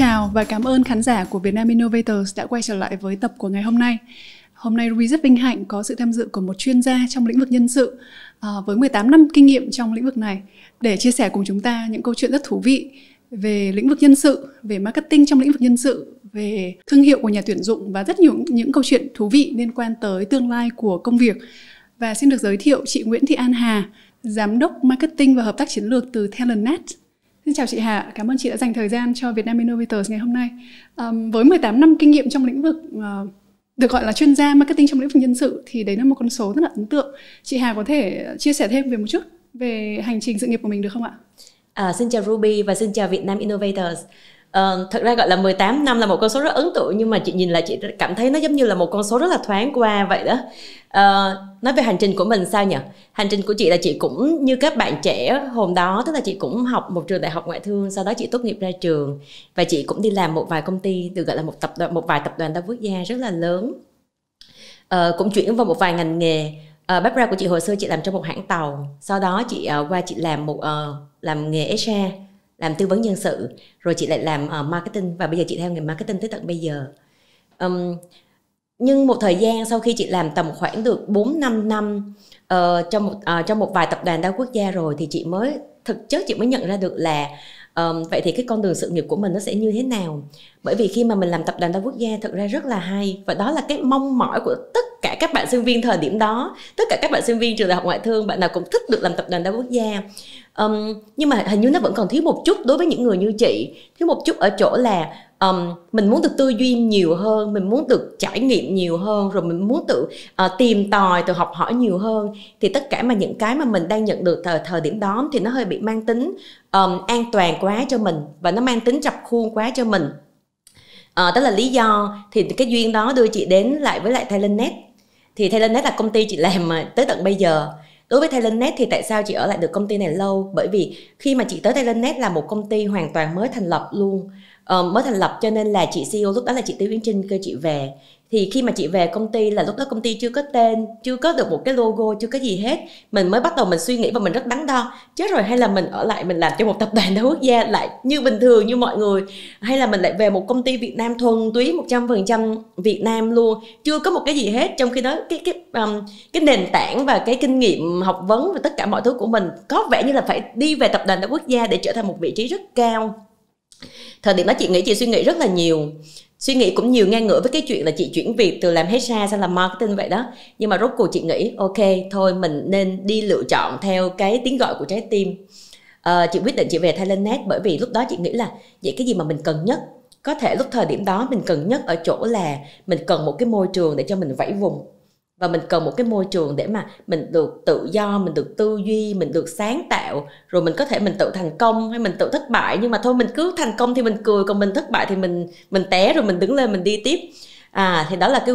chào và cảm ơn khán giả của Vietnam Innovators đã quay trở lại với tập của ngày hôm nay. Hôm nay Ruby rất vinh hạnh có sự tham dự của một chuyên gia trong lĩnh vực nhân sự với 18 năm kinh nghiệm trong lĩnh vực này để chia sẻ cùng chúng ta những câu chuyện rất thú vị về lĩnh vực nhân sự, về marketing trong lĩnh vực nhân sự, về thương hiệu của nhà tuyển dụng và rất nhiều những câu chuyện thú vị liên quan tới tương lai của công việc. Và xin được giới thiệu chị Nguyễn Thị An Hà, Giám đốc Marketing và Hợp tác Chiến lược từ Talentnet. Xin chào chị Hà, cảm ơn chị đã dành thời gian cho Vietnam Innovators ngày hôm nay. Với 18 năm kinh nghiệm trong lĩnh vực được gọi là chuyên gia marketing trong lĩnh vực nhân sự thì đấy là một con số rất là ấn tượng. Chị Hà có thể chia sẻ thêm về một chút về hành trình sự nghiệp của mình được không ạ? Xin chào Ruby và xin chào Vietnam Innovators. Thật ra gọi là 18 năm là một con số rất ấn tượng, nhưng mà chị nhìn lại chị cảm thấy nó giống như là một con số rất là thoáng qua vậy đó. Nói về hành trình của mình sao nhỉ? Hành trình của chị là chị cũng như các bạn trẻ hôm đó, tức là chị cũng học một trường đại học ngoại thương, sau đó chị tốt nghiệp ra trường và chị cũng đi làm một vài công ty, được gọi là một vài tập đoàn đa quốc gia rất là lớn. Cũng chuyển vào một vài ngành nghề. Background của chị hồi xưa chị làm trong một hãng tàu, sau đó chị qua chị làm nghề HR, làm tư vấn nhân sự, rồi chị lại làm marketing và bây giờ chị theo nghề marketing tới tận bây giờ. Nhưng một thời gian sau khi chị làm tầm khoảng được 4-5 năm trong một vài tập đoàn đa quốc gia rồi thì chị mới nhận ra được là vậy thì cái con đường sự nghiệp của mình nó sẽ như thế nào. Bởi vì khi mà mình làm tập đoàn đa quốc gia thật ra rất là hay, và đó là cái mong mỏi của tất cả các bạn sinh viên thời điểm đó. Tất cả các bạn sinh viên trường đại học ngoại thương, bạn nào cũng thích được làm tập đoàn đa quốc gia. Nhưng mà hình như nó vẫn còn thiếu một chút đối với những người như chị. Thiếu một chút ở chỗ là mình muốn được tư duy nhiều hơn, mình muốn được trải nghiệm nhiều hơn, rồi mình muốn tự tìm tòi, tự học hỏi nhiều hơn. Thì tất cả những cái mà mình đang nhận được thời điểm đó thì nó hơi bị mang tính an toàn quá cho mình, và nó mang tính rập khuôn quá cho mình. Đó là lý do thì cái duyên đó đưa chị đến lại với Talentnet. Thì Talentnet là công ty chị làm tới tận bây giờ. Đối với Talentnet thì tại sao chị ở lại được công ty này lâu? Bởi vì khi mà chị tới Talentnet là một công ty hoàn toàn mới thành lập luôn. Mới thành lập cho nên là chị CEO lúc đó là chị Tiêu Yến Trinh kêu chị về. Thì khi mà chị về công ty là lúc đó công ty chưa có tên, chưa có được một cái logo, chưa có gì hết. Mình mới bắt đầu mình suy nghĩ và mình rất đắn đo. Chết rồi, hay là mình ở lại mình làm cho một tập đoàn đa quốc gia lại như bình thường như mọi người, hay là mình lại về một công ty Việt Nam thuần túy 100% Việt Nam luôn, chưa có một cái gì hết. Trong khi đó cái nền tảng và cái kinh nghiệm học vấn và tất cả mọi thứ của mình có vẻ như là phải đi về tập đoàn đa quốc gia để trở thành một vị trí rất cao. Thời điểm đó chị suy nghĩ rất là nhiều. Suy nghĩ cũng nhiều ngang ngửa với cái chuyện là chị chuyển việc từ làm HR sang làm marketing vậy đó. Nhưng mà rốt cuộc chị nghĩ ok thôi, mình nên đi lựa chọn theo cái tiếng gọi của trái tim. Chị quyết định chị về Talentnet bởi vì lúc đó chị nghĩ là vậy cái gì mà mình cần nhất. Có thể lúc thời điểm đó mình cần nhất ở chỗ là mình cần một cái môi trường để cho mình vẫy vùng. Và mình cần một cái môi trường để mà mình được tự do, mình được tư duy, mình được sáng tạo. Rồi mình có thể mình tự thành công hay mình tự thất bại. Nhưng mà thôi mình cứ thành công thì mình cười, còn mình thất bại thì mình té rồi mình đứng lên mình đi tiếp. Thì đó là cái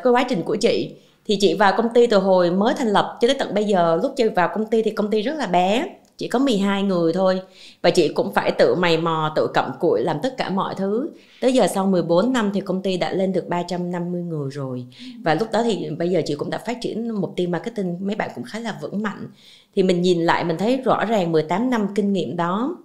quá trình của chị. Thì chị vào công ty từ hồi mới thành lập cho tới tận bây giờ. Lúc chị vào công ty thì công ty rất là bé, chỉ có 12 người thôi. Và chị cũng phải tự mày mò, tự cặm cụi làm tất cả mọi thứ. Tới giờ sau 14 năm thì công ty đã lên được 350 người rồi. Và lúc đó thì bây giờ chị cũng đã phát triển một team marketing, mấy bạn cũng khá là vững mạnh. Thì mình nhìn lại mình thấy rõ ràng 18 năm kinh nghiệm đó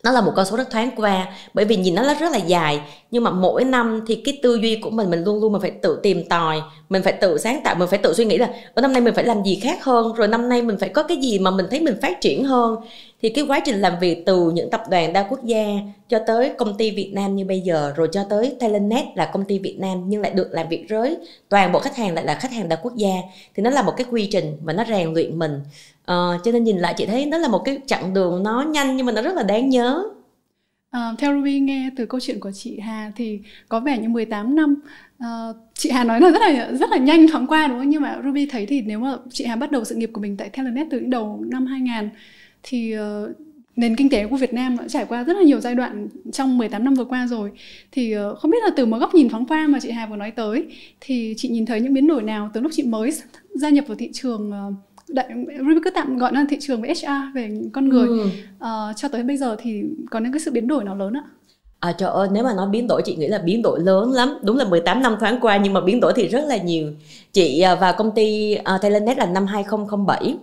nó là một con số rất thoáng qua, bởi vì nhìn nó rất là dài. Nhưng mà mỗi năm thì cái tư duy của mình luôn luôn mình phải tự tìm tòi, mình phải tự sáng tạo, mình phải tự suy nghĩ là ở năm nay mình phải làm gì khác hơn, rồi năm nay mình phải có cái gì mà mình thấy mình phát triển hơn. Thì cái quá trình làm việc từ những tập đoàn đa quốc gia cho tới công ty Việt Nam như bây giờ, rồi cho tới Talentnet là công ty Việt Nam nhưng lại được làm việc với toàn bộ khách hàng lại là khách hàng đa quốc gia, thì nó là một cái quy trình và nó rèn luyện mình. Cho nên nhìn lại chị thấy nó là một cái chặng đường nó nhanh nhưng mà nó rất là đáng nhớ. Theo Ruby nghe từ câu chuyện của chị Hà thì có vẻ như 18 năm chị Hà nói là rất là nhanh thoáng qua đúng không? Nhưng mà Ruby thấy thì nếu mà chị Hà bắt đầu sự nghiệp của mình tại Talentnet từ những đầu năm 2000 thì nền kinh tế của Việt Nam đã trải qua rất là nhiều giai đoạn trong 18 năm vừa qua rồi. Thì không biết là từ một góc nhìn thoáng qua mà chị Hà vừa nói tới thì chị nhìn thấy những biến đổi nào từ lúc chị mới gia nhập vào thị trường, Ruby cứ tạm gọi là thị trường về HR, về con người, cho tới bây giờ thì có những cái sự biến đổi nào lớn ạ? Trời ơi, nếu mà nói biến đổi chị nghĩ là biến đổi lớn lắm. Đúng là 18 năm thoáng qua nhưng mà biến đổi thì rất là nhiều. Chị vào công ty Talentnet là năm 2007.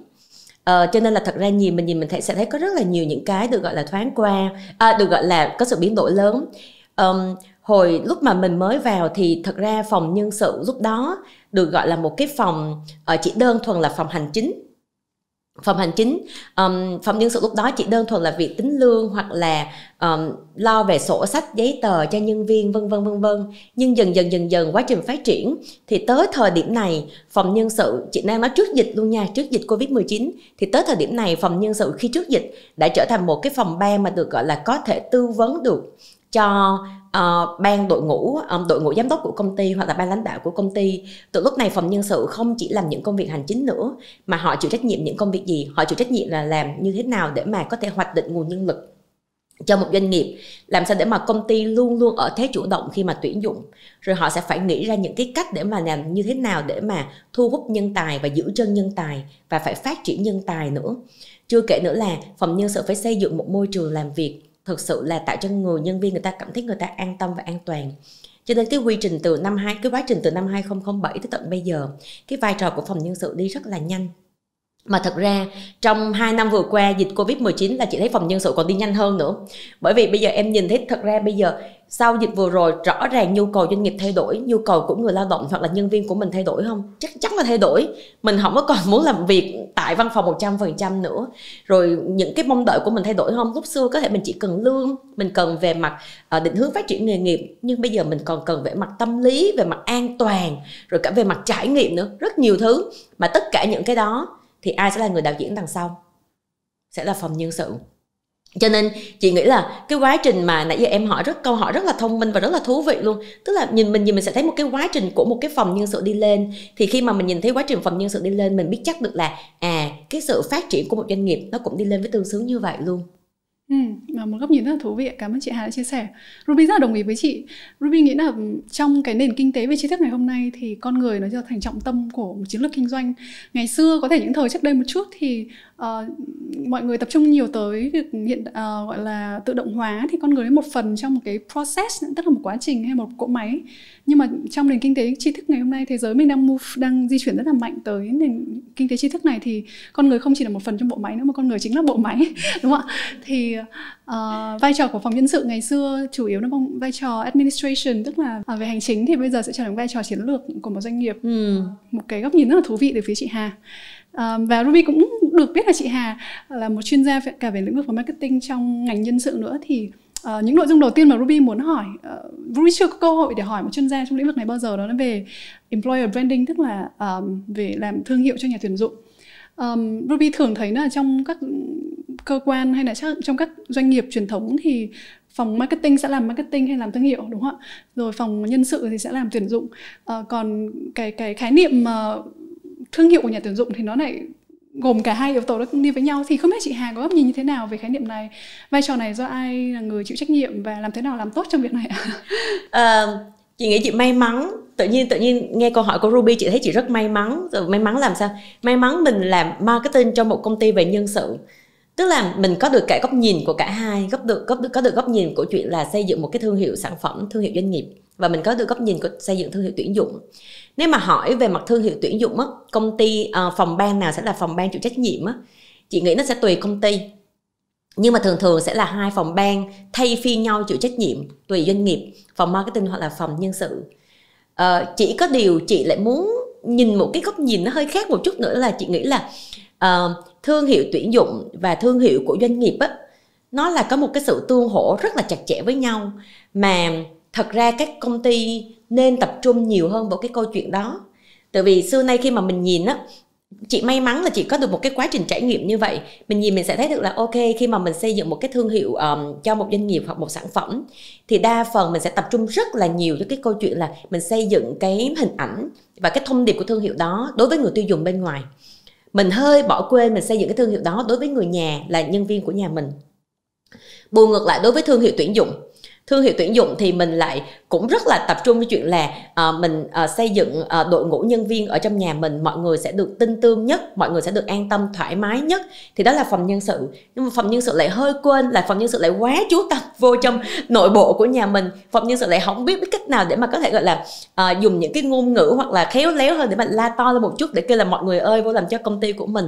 Cho nên là thật ra mình sẽ thấy có rất là nhiều những cái được gọi là thoáng qua, được gọi là có sự biến đổi lớn. Hồi lúc mà mình mới vào thì thật ra phòng nhân sự lúc đó được gọi là một cái phòng chỉ đơn thuần là phòng hành chính. Phòng nhân sự lúc đó chỉ đơn thuần là việc tính lương hoặc là lo về sổ sách giấy tờ cho nhân viên vân vân. Nhưng dần dần quá trình phát triển thì tới thời điểm này phòng nhân sự, chị đang nói trước dịch luôn nha, trước dịch Covid-19, thì tới thời điểm này phòng nhân sự khi trước dịch đã trở thành một cái phòng ban mà được gọi là có thể tư vấn được cho ban đội ngũ giám đốc của công ty hoặc là ban lãnh đạo của công ty. Từ lúc này phòng nhân sự không chỉ làm những công việc hành chính nữa, mà họ chịu trách nhiệm những công việc gì? Họ chịu trách nhiệm là làm như thế nào để mà có thể hoạch định nguồn nhân lực cho một doanh nghiệp, làm sao để mà công ty luôn luôn ở thế chủ động khi mà tuyển dụng. Rồi họ sẽ phải nghĩ ra những cái cách để mà làm như thế nào để mà thu hút nhân tài và giữ chân nhân tài, và phải phát triển nhân tài nữa. Chưa kể nữa là phòng nhân sự phải xây dựng một môi trường làm việc thực sự là tạo cho nhân viên người ta cảm thấy người ta an tâm và an toàn. Cho nên cái quá trình từ năm 2007 tới tận bây giờ, cái vai trò của phòng nhân sự đi rất là nhanh. Mà thật ra trong 2 năm vừa qua dịch Covid-19 là chị thấy phòng nhân sự còn đi nhanh hơn nữa. Bởi vì bây giờ em nhìn thấy thật ra bây giờ sau dịch vừa rồi rõ ràng nhu cầu doanh nghiệp thay đổi, nhu cầu của người lao động hoặc là nhân viên của mình thay đổi không? Chắc chắn là thay đổi. Mình không có còn muốn làm việc tại văn phòng 100% nữa. Rồi những cái mong đợi của mình thay đổi không? Lúc xưa có thể mình chỉ cần lương, mình cần về mặt định hướng phát triển nghề nghiệp, nhưng bây giờ mình còn cần về mặt tâm lý, về mặt an toàn, rồi cả về mặt trải nghiệm nữa, rất nhiều thứ. Mà tất cả những cái đó thì ai sẽ là người đạo diễn đằng sau? Sẽ là phòng nhân sự. Cho nên chị nghĩ là cái quá trình mà nãy giờ em hỏi câu hỏi rất là thông minh và rất là thú vị luôn. Tức là mình sẽ thấy một cái quá trình của một cái phòng nhân sự đi lên. Thì khi mà mình nhìn thấy quá trình phòng nhân sự đi lên, mình biết chắc được là cái sự phát triển của một doanh nghiệp nó cũng đi lên với tương xứng như vậy luôn. Một góc nhìn rất là thú vị. Cảm ơn chị Hà đã chia sẻ. Ruby rất là đồng ý với chị. Ruby nghĩ là trong cái nền kinh tế về tri thức ngày hôm nay thì con người nó trở thành trọng tâm của một chiến lược kinh doanh. Ngày xưa có thể những thời trước đây một chút thì mọi người tập trung nhiều tới việc gọi là tự động hóa, thì con người một phần trong một cái process, tức là một quá trình hay một cỗ máy. Nhưng mà trong nền kinh tế tri thức ngày hôm nay, thế giới mình đang di chuyển rất là mạnh tới nền kinh tế tri thức này, thì con người không chỉ là một phần trong bộ máy nữa, mà con người chính là bộ máy, đúng không ạ? Thì vai trò của phòng nhân sự ngày xưa chủ yếu là vai trò administration, tức là về hành chính, thì bây giờ sẽ trở thành vai trò chiến lược của một doanh nghiệp. Một cái góc nhìn rất là thú vị từ phía chị Hà. Và Ruby cũng được biết là chị Hà là một chuyên gia cả về lĩnh vực marketing trong ngành nhân sự nữa. Thì những nội dung đầu tiên mà Ruby muốn hỏi, Ruby chưa có cơ hội để hỏi một chuyên gia trong lĩnh vực này bao giờ, đó là về employer branding, tức là về làm thương hiệu cho nhà tuyển dụng. Ruby thường thấy là trong các cơ quan hay là trong các doanh nghiệp truyền thống thì phòng marketing sẽ làm marketing hay làm thương hiệu, đúng không ạ? Rồi phòng nhân sự thì sẽ làm tuyển dụng. Còn cái khái niệm thương hiệu của nhà tuyển dụng thì nó lại gồm cả hai yếu tố đó đi với nhau. Thì không biết chị Hà có góc nhìn như thế nào về khái niệm này? Vai trò này do ai là người chịu trách nhiệm và làm thế nào làm tốt trong việc này ạ? Chị nghĩ chị may mắn. Tự nhiên nghe câu hỏi của Ruby chị thấy chị rất may mắn. Rồi may mắn làm sao? May mắn mình làm marketing trong một công ty về nhân sự. Tức là mình có được cả góc nhìn của cả hai, có được góc nhìn của chuyện là xây dựng một cái thương hiệu sản phẩm, thương hiệu doanh nghiệp, và mình có được góc nhìn của xây dựng thương hiệu tuyển dụng. Nếu mà hỏi về mặt thương hiệu tuyển dụng á, công ty phòng ban nào sẽ là phòng ban chịu trách nhiệm á, chị nghĩ nó sẽ tùy công ty. Nhưng mà thường sẽ là hai phòng ban thay phiên nhau chịu trách nhiệm, tùy doanh nghiệp, phòng marketing hoặc là phòng nhân sự. Chỉ có điều chị lại muốn nhìn một cái góc nhìn nó hơi khác một chút nữa, là chị nghĩ là thương hiệu tuyển dụng và thương hiệu của doanh nghiệp á, nó là có một cái sự tương hỗ rất là chặt chẽ với nhau. Mà thật ra các công ty nên tập trung nhiều hơn vào cái câu chuyện đó. Tại vì xưa nay khi mà mình nhìn á, chị may mắn là chị có được một cái quá trình trải nghiệm như vậy. Mình nhìn mình sẽ thấy được là ok, khi mà mình xây dựng một cái thương hiệu cho một doanh nghiệp hoặc một sản phẩm, thì đa phần mình sẽ tập trung rất là nhiều cho cái câu chuyện là mình xây dựng cái hình ảnh và cái thông điệp của thương hiệu đó đối với người tiêu dùng bên ngoài. Mình hơi bỏ quên mình xây dựng cái thương hiệu đó đối với người nhà, là nhân viên của nhà mình. Bù ngược lại đối với thương hiệu tuyển dụng, thương hiệu tuyển dụng thì mình lại cũng rất là tập trung với chuyện là mình xây dựng đội ngũ nhân viên ở trong nhà mình, mọi người sẽ được tin tưởng nhất, mọi người sẽ được an tâm thoải mái nhất. Thì đó là phòng nhân sự. Nhưng mà phòng nhân sự lại hơi quên là phòng nhân sự lại quá chú tâm vô trong nội bộ của nhà mình. Phòng nhân sự lại không biết cách nào để mà có thể gọi là dùng những cái ngôn ngữ hoặc là khéo léo hơn để mà la to lên một chút để kêu là mọi người ơi vô làm cho công ty của mình.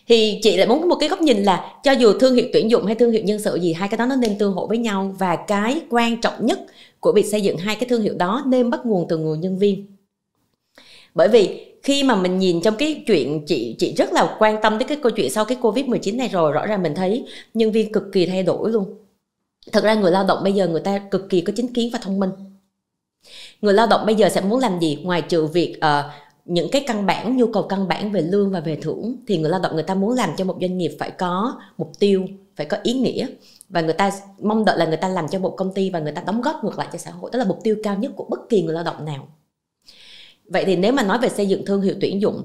Thì chị lại muốn một cái góc nhìn là cho dù thương hiệu tuyển dụng hay thương hiệu nhân sự gì, hai cái đó nó nên tương hỗ với nhau, và cái quan trọng nhất của việc xây dựng hai cái thương hiệu đó nên bắt nguồn từ người nhân viên. Bởi vì khi mà mình nhìn trong cái chuyện, chị rất là quan tâm tới cái câu chuyện sau cái Covid-19 này rồi, rõ ràng mình thấy nhân viên cực kỳ thay đổi luôn. Thật ra người lao động bây giờ người ta cực kỳ có chính kiến và thông minh. Người lao động bây giờ sẽ muốn làm gì? Ngoài trừ việc những cái căn bản, nhu cầu căn bản về lương và về thưởng, thì người lao động người ta muốn làm cho một doanh nghiệp phải có mục tiêu, phải có ý nghĩa, và người ta mong đợi là người ta làm cho một công ty và người ta đóng góp ngược lại cho xã hội. Đó là mục tiêu cao nhất của bất kỳ người lao động nào. Vậy thì nếu mà nói về xây dựng thương hiệu tuyển dụng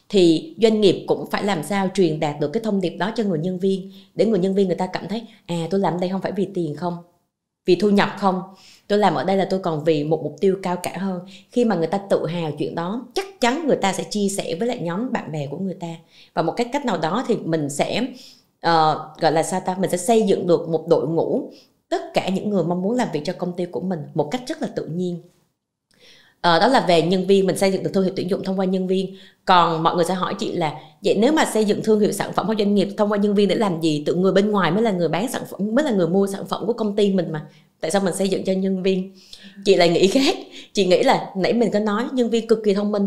thì doanh nghiệp cũng phải làm sao truyền đạt được cái thông điệp đó cho người nhân viên, để người nhân viên người ta cảm thấy tôi làm đây không phải vì tiền không, vì thu nhập không, tôi làm ở đây là tôi còn vì một mục tiêu cao cả hơn. Khi mà người ta tự hào chuyện đó, chắc chắn người ta sẽ chia sẻ với lại nhóm bạn bè của người ta, và một cái cách nào đó thì mình sẽ gọi là sao ta, mình sẽ xây dựng được một đội ngũ tất cả những người mong muốn làm việc cho công ty của mình một cách rất là tự nhiên. Đó là về nhân viên, mình xây dựng được thương hiệu tuyển dụng thông qua nhân viên. Còn mọi người sẽ hỏi chị là vậy nếu mà xây dựng thương hiệu sản phẩm hoặc doanh nghiệp thông qua nhân viên để làm gì? Tự người bên ngoài mới là người bán sản phẩm, mới là người mua sản phẩm của công ty mình mà, tại sao mình xây dựng cho nhân viên? Chị lại nghĩ khác. Chị nghĩ là nãy mình có nói nhân viên cực kỳ thông minh,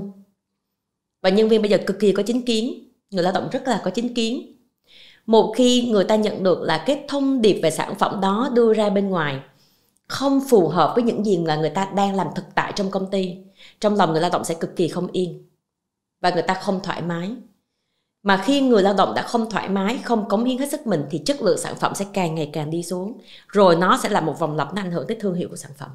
và nhân viên bây giờ cực kỳ có chính kiến. Người lao động rất là có chính kiến. Một khi người ta nhận được là cái thông điệp về sản phẩm đó đưa ra bên ngoài không phù hợp với những gì là người ta đang làm thực tại trong công ty, trong lòng người lao động sẽ cực kỳ không yên và người ta không thoải mái. Mà khi người lao động đã không thoải mái, không cống hiến hết sức mình thì chất lượng sản phẩm sẽ càng ngày càng đi xuống, rồi nó sẽ là một vòng lặp, nó ảnh hưởng tới thương hiệu của sản phẩm.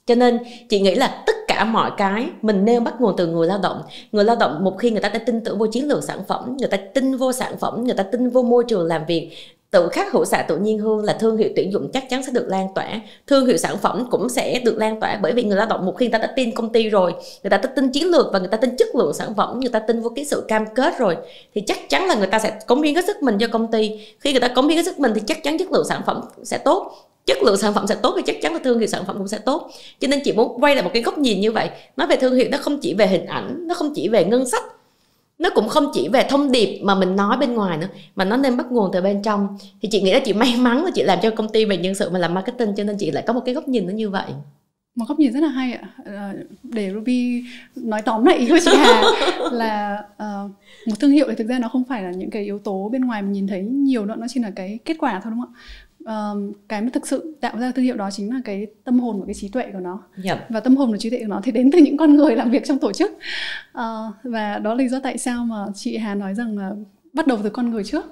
Cho nên chị nghĩ là tất cả mọi cái mình nên bắt nguồn từ người lao động. Người lao động một khi người ta đã tin tưởng vô chiến lược sản phẩm, người ta tin vô sản phẩm, người ta tin vô môi trường làm việc tự khắc hữu xạ tự nhiên hương, là thương hiệu tuyển dụng chắc chắn sẽ được lan tỏa. Thương hiệu sản phẩm cũng sẽ được lan tỏa, bởi vì người lao động một khi người ta đã tin công ty rồi, người ta đã tin chiến lược và người ta tin chất lượng sản phẩm, người ta tin vô cái sự cam kết rồi, thì chắc chắn là người ta sẽ cống hiến hết sức mình cho công ty. Khi người ta cống hiến hết sức mình thì chắc chắn chất lượng sản phẩm sẽ tốt. Chất lượng sản phẩm sẽ tốt thì chắc chắn là thương hiệu sản phẩm cũng sẽ tốt. Cho nên chị muốn quay lại một cái góc nhìn như vậy. Nói về thương hiệu nó không chỉ về hình ảnh, nó không chỉ về ngân sách, nó cũng không chỉ về thông điệp mà mình nói bên ngoài nữa, mà nó nên bắt nguồn từ bên trong. Thì chị nghĩ là chị may mắn là chị làm cho công ty về nhân sự mà làm marketing, cho nên chị lại có một cái góc nhìn nó như vậy. Một góc nhìn rất là hay ạ. Để Ruby nói tóm lại ý của chị Hà là một thương hiệu thì thực ra nó không phải là những cái yếu tố bên ngoài mình nhìn thấy nhiều nữa, nó chỉ là cái kết quả thôi, đúng không ạ? Cái mà thực sự tạo ra thương hiệu đó chính là cái tâm hồn và cái trí tuệ của nó. Và tâm hồn và trí tuệ của nó thì đến từ những con người làm việc trong tổ chức. Và đó là lý do tại sao mà chị Hà nói rằng là bắt đầu từ con người trước.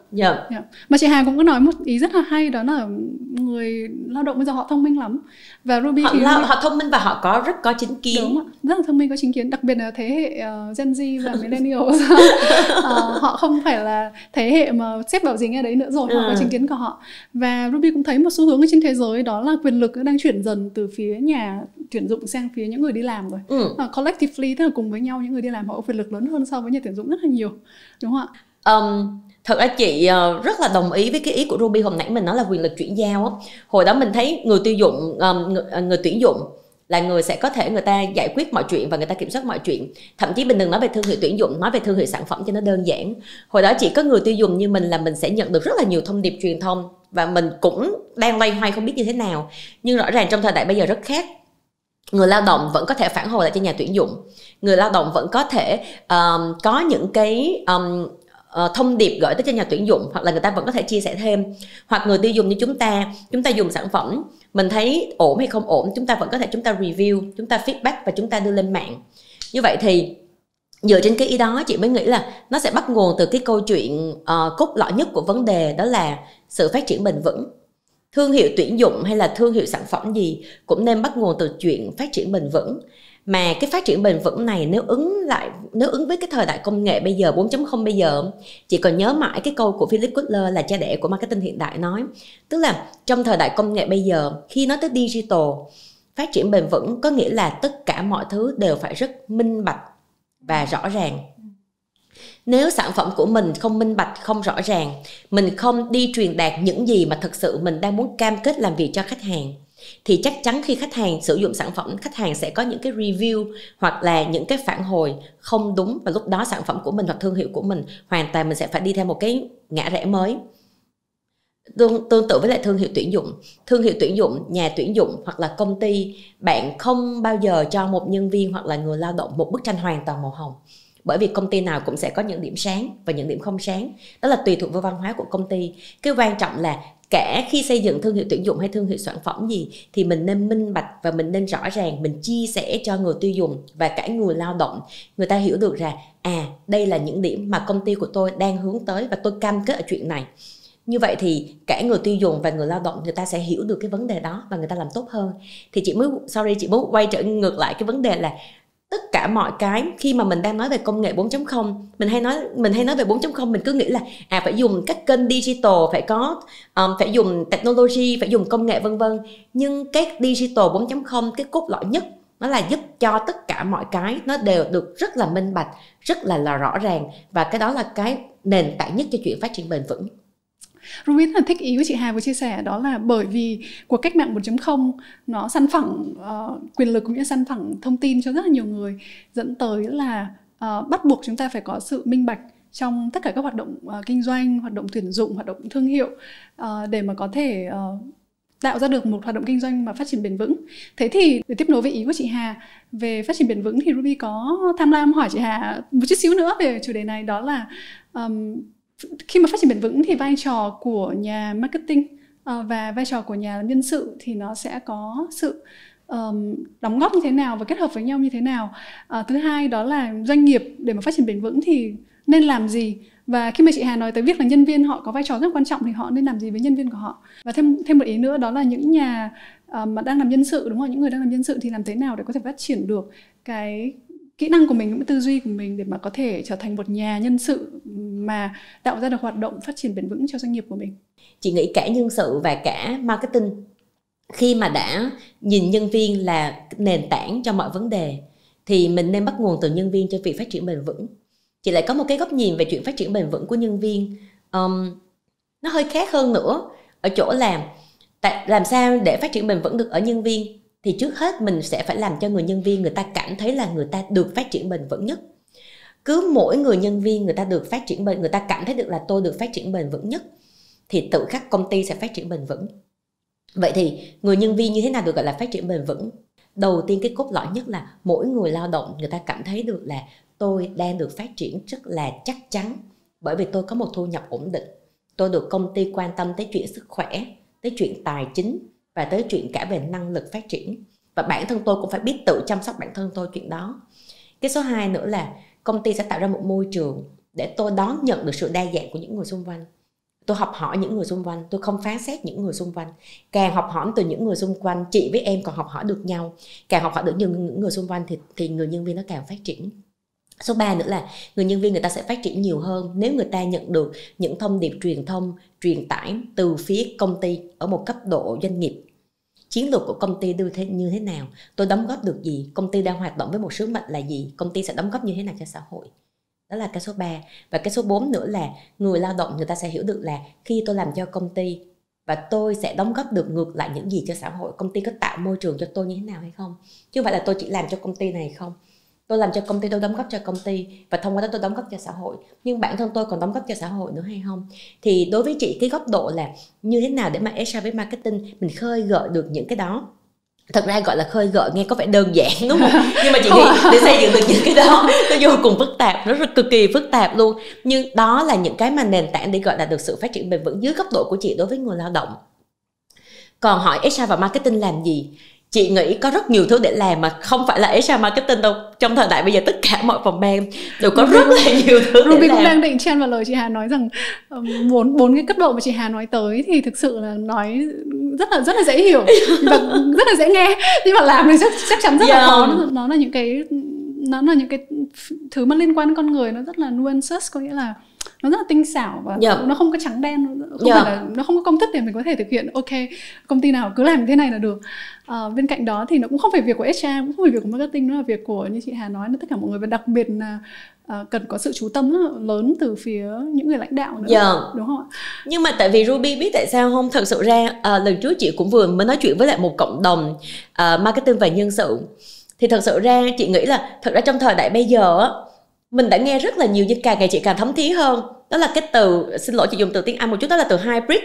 Mà chị Hà cũng có nói một ý rất là hay, đó là người lao động bây giờ họ thông minh lắm. Và Ruby họ thông minh và họ rất có chính kiến. Đúng ạ, rất là thông minh, có chính kiến, đặc biệt là thế hệ Gen Z và Millennials. Họ không phải là thế hệ mà xếp bảo gì nghe đấy nữa rồi, họ có chính kiến của họ. Và Ruby cũng thấy một xu hướng trên thế giới, đó là quyền lực đang chuyển dần từ phía nhà tuyển dụng sang phía những người đi làm rồi. Collectively, tức là cùng với nhau những người đi làm họ có quyền lực lớn hơn so với nhà tuyển dụng rất là nhiều, đúng không ạ? Thật ra chị rất là đồng ý với cái ý của Ruby hồi nãy mình nói là quyền lực chuyển giao á. Hồi đó mình thấy người tiêu dụng, người tuyển dụng là người sẽ có thể người ta giải quyết mọi chuyện và người ta kiểm soát mọi chuyện. Thậm chí mình đừng nói về thương hiệu tuyển dụng, nói về thương hiệu sản phẩm cho nó đơn giản. Hồi đó chỉ có người tiêu dùng như mình là mình sẽ nhận được rất là nhiều thông điệp truyền thông và mình cũng đang loay hoay không biết như thế nào. Nhưng rõ ràng trong thời đại bây giờ rất khác. Người lao động vẫn có thể phản hồi lại cho nhà tuyển dụng. Người lao động vẫn có thể có những cái thông điệp gửi tới cho nhà tuyển dụng, hoặc là người ta vẫn có thể chia sẻ thêm. Hoặc người tiêu dùng như chúng ta dùng sản phẩm mình thấy ổn hay không ổn, chúng ta vẫn có thể chúng ta review, chúng ta feedback và chúng ta đưa lên mạng. Như vậy thì dựa trên cái ý đó chị mới nghĩ là nó sẽ bắt nguồn từ cái câu chuyện cốt lõi nhất của vấn đề, đó là sự phát triển bền vững. Thương hiệu tuyển dụng hay là thương hiệu sản phẩm gì cũng nên bắt nguồn từ chuyện phát triển bền vững. Mà cái phát triển bền vững này nếu ứng với cái thời đại công nghệ bây giờ 4.0 bây giờ, chị còn nhớ mãi cái câu của Philip Kotler là cha đẻ của marketing hiện đại nói, tức là trong thời đại công nghệ bây giờ, khi nói tới digital, phát triển bền vững có nghĩa là tất cả mọi thứ đều phải rất minh bạch và rõ ràng. Nếu sản phẩm của mình không minh bạch, không rõ ràng, mình không đi truyền đạt những gì mà thực sự mình đang muốn cam kết làm việc cho khách hàng, thì chắc chắn khi khách hàng sử dụng sản phẩm, khách hàng sẽ có những cái review hoặc là những cái phản hồi không đúng, và lúc đó sản phẩm của mình hoặc thương hiệu của mình hoàn toàn mình sẽ phải đi theo một cái ngã rẽ mới. Tương tự với lại thương hiệu tuyển dụng, nhà tuyển dụng hoặc là công ty, bạn không bao giờ cho một nhân viên hoặc là người lao động một bức tranh hoàn toàn màu hồng, bởi vì công ty nào cũng sẽ có những điểm sáng và những điểm không sáng, đó là tùy thuộc vào văn hóa của công ty. Cái quan trọng là cả khi xây dựng thương hiệu tuyển dụng hay thương hiệu sản phẩm gì thì mình nên minh bạch và mình nên rõ ràng, mình chia sẻ cho người tiêu dùng và cả người lao động, người ta hiểu được rằng đây là những điểm mà công ty của tôi đang hướng tới và tôi cam kết ở chuyện này. Như vậy thì cả người tiêu dùng và người lao động người ta sẽ hiểu được cái vấn đề đó và người ta làm tốt hơn. Thì chị mới quay trở ngược lại cái vấn đề là tất cả mọi cái khi mà mình đang nói về công nghệ 4.0, mình hay nói về 4.0, mình cứ nghĩ là phải dùng các kênh digital, phải dùng technology, phải dùng công nghệ vân vân. Nhưng cái digital 4.0, cái cốt lõi nhất nó là giúp cho tất cả mọi cái nó đều được rất là minh bạch, rất là rõ ràng, và cái đó là cái nền tảng nhất cho chuyện phát triển bền vững. Ruby rất là thích ý của chị Hà vừa chia sẻ, đó là bởi vì cuộc cách mạng 4.0 nó săn phẳng quyền lực cũng như săn phẳng thông tin cho rất là nhiều người, dẫn tới là bắt buộc chúng ta phải có sự minh bạch trong tất cả các hoạt động kinh doanh, hoạt động tuyển dụng, hoạt động thương hiệu, để mà có thể tạo ra được một hoạt động kinh doanh mà phát triển bền vững. Thế thì để tiếp nối với ý của chị Hà về phát triển bền vững thì Ruby có tham lam hỏi chị Hà một chút xíu nữa về chủ đề này, đó là khi mà phát triển bền vững thì vai trò của nhà marketing và vai trò của nhà nhân sự thì nó sẽ có sự đóng góp như thế nào và kết hợp với nhau như thế nào. Thứ hai đó là doanh nghiệp để mà phát triển bền vững thì nên làm gì, và khi mà chị Hà nói tới việc là nhân viên họ có vai trò rất quan trọng thì họ nên làm gì với nhân viên của họ. Và thêm một ý nữa, đó là những nhà mà đang làm nhân sự, đúng không? Những người đang làm nhân sự thì làm thế nào để có thể phát triển được cái kỹ năng của mình, tư duy của mình để mà có thể trở thành một nhà nhân sự mà tạo ra được hoạt động phát triển bền vững cho doanh nghiệp của mình. Chị nghĩ cả nhân sự và cả marketing khi mà đã nhìn nhân viên là nền tảng cho mọi vấn đề thì mình nên bắt nguồn từ nhân viên cho việc phát triển bền vững. Chị lại có một cái góc nhìn về chuyện phát triển bền vững của nhân viên nó hơi khác hơn nữa, ở chỗ làm sao để phát triển bền vững được ở nhân viên thì trước hết mình sẽ phải làm cho người nhân viên người ta cảm thấy là người ta được phát triển bền vững nhất. Cứ mỗi người nhân viên người ta được phát triển người ta cảm thấy được là tôi được phát triển bền vững nhất thì tự khắc công ty sẽ phát triển bền vững. Vậy thì người nhân viên như thế nào được gọi là phát triển bền vững? Đầu tiên cái cốt lõi nhất là mỗi người lao động người ta cảm thấy được là tôi đang được phát triển rất là chắc chắn, bởi vì tôi có một thu nhập ổn định, tôi được công ty quan tâm tới chuyện sức khỏe, tới chuyện tài chính và tới chuyện cả về năng lực phát triển. Và bản thân tôi cũng phải biết tự chăm sóc bản thân tôi chuyện đó. Cái số 2 nữa là công ty sẽ tạo ra một môi trường để tôi đón nhận được sự đa dạng của những người xung quanh. Tôi học hỏi những người xung quanh, tôi không phán xét những người xung quanh. Càng học hỏi từ những người xung quanh, chị với em còn học hỏi được nhau. Càng học hỏi được những người xung quanh thì người nhân viên nó càng phát triển. Số 3 nữa là người nhân viên người ta sẽ phát triển nhiều hơn nếu người ta nhận được những thông điệp truyền thông, truyền tải từ phía công ty ở một cấp độ doanh nghiệp. Chiến lược của công ty đưa như thế nào, tôi đóng góp được gì, công ty đang hoạt động với một sứ mệnh là gì, công ty sẽ đóng góp như thế nào cho xã hội. Đó là cái số 3. Và cái số 4 nữa là người lao động người ta sẽ hiểu được là khi tôi làm cho công ty và tôi sẽ đóng góp được ngược lại những gì cho xã hội, công ty có tạo môi trường cho tôi như thế nào hay không. Chứ không phải là tôi chỉ làm cho công ty này không. Tôi làm cho công ty, tôi đóng góp cho công ty và thông qua đó tôi đóng góp cho xã hội. Nhưng bản thân tôi còn đóng góp cho xã hội nữa hay không? Thì đối với chị, cái góc độ là như thế nào để mà HR với marketing mình khơi gợi được những cái đó. Thật ra gọi là khơi gợi nghe có vẻ đơn giản đúng không? Nhưng mà chị nghĩ để xây dựng được những cái đó nó vô cùng phức tạp, nó rất cực kỳ phức tạp luôn. Nhưng đó là những cái mà nền tảng để gọi là được sự phát triển bền vững dưới góc độ của chị đối với người lao động. Còn hỏi HR và marketing làm gì? Chị nghĩ có rất nhiều thứ để làm mà không phải là HR marketing đâu. Trong thời đại bây giờ tất cả mọi phòng ban đều có rất là nhiều thứ để làm. Ruby cũng đang định chen vào lời chị Hà nói rằng bốn cái cấp độ mà chị Hà nói tới thì thực sự là nói rất là dễ hiểu và rất là dễ nghe, nhưng mà làm thì chắc chắn rất là khó. Nó là những cái thứ mà liên quan đến con người, nó rất là nuances, có nghĩa là nó rất là tinh xảo và nó không có trắng đen, không phải là nó không có công thức để mình có thể thực hiện ok công ty nào cứ làm thế này là được. Bên cạnh đó thì nó cũng không phải việc của HR, cũng không phải việc của marketing, nó là việc của, như chị Hà nói, tất cả mọi người, và đặc biệt là cần có sự chú tâm rất lớn từ phía những người lãnh đạo nữa, đúng không ạ? Nhưng mà tại vì Ruby biết tại sao không, thật sự ra lần trước chị cũng vừa mới nói chuyện với lại một cộng đồng marketing và nhân sự, thì thật sự ra chị nghĩ là thật ra trong thời đại bây giờ á, mình đã nghe rất là nhiều, nhưng càng ngày chị càng thấm thía hơn, đó là cái từ, xin lỗi chị dùng từ tiếng Anh một chút, đó là từ hybrid.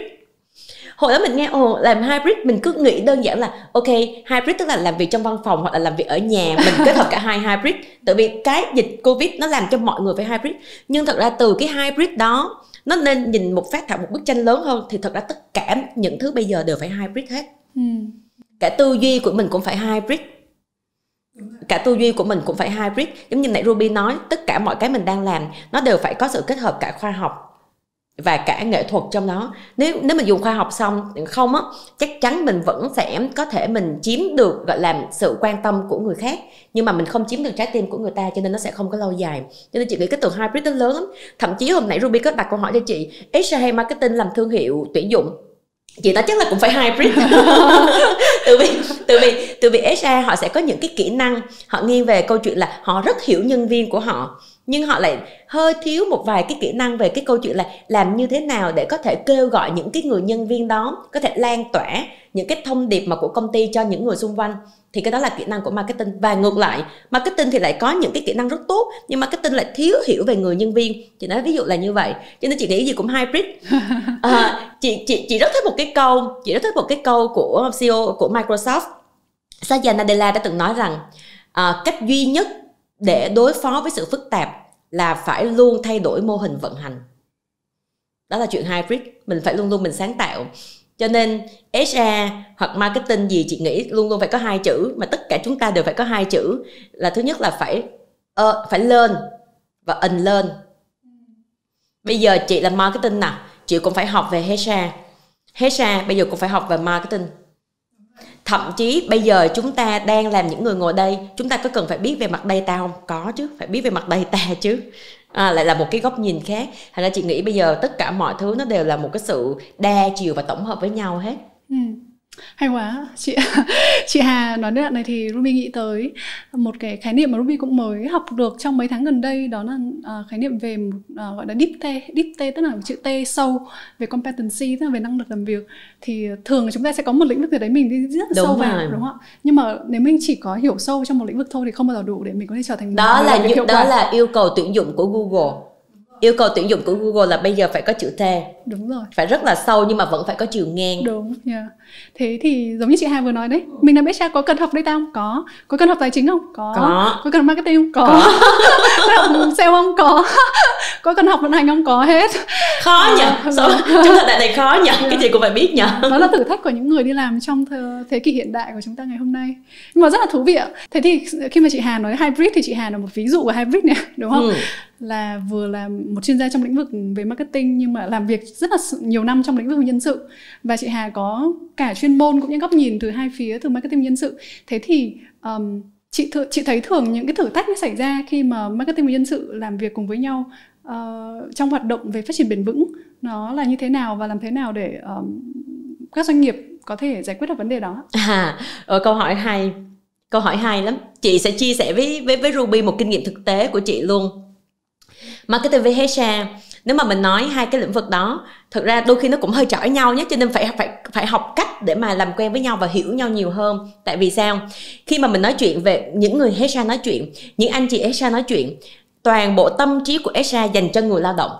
Hồi đó mình nghe làm hybrid, mình cứ nghĩ đơn giản là ok, hybrid tức là làm việc trong văn phòng hoặc là làm việc ở nhà, mình kết hợp cả hai hybrid. Tại vì cái dịch Covid nó làm cho mọi người phải hybrid. Nhưng thật ra từ cái hybrid đó, nó nên nhìn một phát thảo một bức tranh lớn hơn. Thì thật ra tất cả những thứ bây giờ đều phải hybrid hết. Cả tư duy của mình cũng phải hybrid. Cả tư duy của mình cũng phải hybrid. Giống như nãy Ruby nói, tất cả mọi cái mình đang làm nó đều phải có sự kết hợp cả khoa học và cả nghệ thuật trong đó. Nếu mình dùng khoa học xong không á, chắc chắn mình vẫn sẽ có thể mình chiếm được, gọi là sự quan tâm của người khác, nhưng mà mình không chiếm được trái tim của người ta, cho nên nó sẽ không có lâu dài. Cho nên chị nghĩ cái từ hybrid nó lớn lắm. Thậm chí hôm nãy Ruby có đặt câu hỏi cho chị, HR hay marketing làm thương hiệu tuyển dụng, chị nói chắc là cũng phải hybrid. Từ vì HR họ sẽ có những cái kỹ năng, họ nghiêng về câu chuyện là họ rất hiểu nhân viên của họ, nhưng họ lại hơi thiếu một vài cái kỹ năng về cái câu chuyện là làm như thế nào để có thể kêu gọi những cái người nhân viên đó có thể lan tỏa những cái thông điệp mà của công ty cho những người xung quanh. Thì cái đó là kỹ năng của marketing. Và ngược lại, marketing thì lại có những cái kỹ năng rất tốt, nhưng marketing lại thiếu hiểu về người nhân viên. Chị nói ví dụ là như vậy. Cho nên chị nghĩ gì cũng hybrid. Chị rất thích một cái câu của CEO của Microsoft, Satya Nadella, đã từng nói rằng cách duy nhất để đối phó với sự phức tạp là phải luôn thay đổi mô hình vận hành. Đó là chuyện hybrid. Mình phải luôn luôn mình sáng tạo. Cho nên HR hoặc marketing gì chị nghĩ luôn luôn phải có hai chữ, mà tất cả chúng ta đều phải có hai chữ, là thứ nhất là phải learn và unlearn. Bây giờ chị làm marketing nè, chị cũng phải học về HR. HR bây giờ cũng phải học về marketing. Thậm chí bây giờ chúng ta đang làm những người ngồi đây, chúng ta có cần phải biết về mặt data không? Có chứ, phải biết về mặt data chứ. Lại là một cái góc nhìn khác. Thành ra chị nghĩ bây giờ tất cả mọi thứ nó đều là một cái sự đa chiều và tổng hợp với nhau hết. Hay quá. Chị Hà nói đến đoạn này thì Ruby nghĩ tới một cái khái niệm mà Ruby cũng mới học được trong mấy tháng gần đây, đó là khái niệm về gọi là deep T, tức là chữ T sâu, về competency, tức là về năng lực làm việc. Thì thường là chúng ta sẽ có một lĩnh vực gì đấy mình đi rất là sâu vào, đúng không ạ? Nhưng mà nếu mình chỉ có hiểu sâu trong một lĩnh vực thôi thì không bao giờ đủ để mình có thể trở thành đó là yêu cầu tuyển dụng của Google. Yêu cầu tuyển dụng của Google là bây giờ phải có chữ T. Đúng rồi. Phải rất là sâu nhưng mà vẫn phải có chiều ngang. Đúng, Thế thì giống như chị Hà vừa nói đấy, mình làm HR có cần học data không? Có cần học tài chính không? Có cần học marketing không? Có học sale không? Có cần học vận hành không? Có hết. Khó nhỉ? Trong thời đại này khó nhỉ? Cái gì cũng phải biết nhỉ? Đó là thử thách của những người đi làm trong thế kỷ hiện đại của chúng ta ngày hôm nay. Nhưng mà rất là thú vị ạ. Thế thì khi mà chị Hà nói hybrid thì chị Hà là một ví dụ của hybrid này, đúng không? Là vừa là một chuyên gia trong lĩnh vực về marketing nhưng mà làm việc rất là nhiều năm trong lĩnh vực nhân sự, và chị Hà có cả chuyên môn cũng như góc nhìn từ hai phía, từ marketing nhân sự. Thế thì chị thấy thường những cái thử thách nó xảy ra khi mà marketing và nhân sự làm việc cùng với nhau trong hoạt động về phát triển bền vững, nó là như thế nào, và làm thế nào để các doanh nghiệp có thể giải quyết được vấn đề đó? Câu hỏi hay lắm. Chị sẽ chia sẻ với Ruby một kinh nghiệm thực tế của chị luôn. Marketing với HR, nếu mà mình nói hai cái lĩnh vực đó, thực ra đôi khi nó cũng hơi chọi nhau nhé, cho nên phải học cách để mà làm quen với nhau và hiểu nhau nhiều hơn. Tại vì sao? Khi mà mình nói chuyện về những người HR nói chuyện, những anh chị HR nói chuyện, toàn bộ tâm trí của HR dành cho người lao động.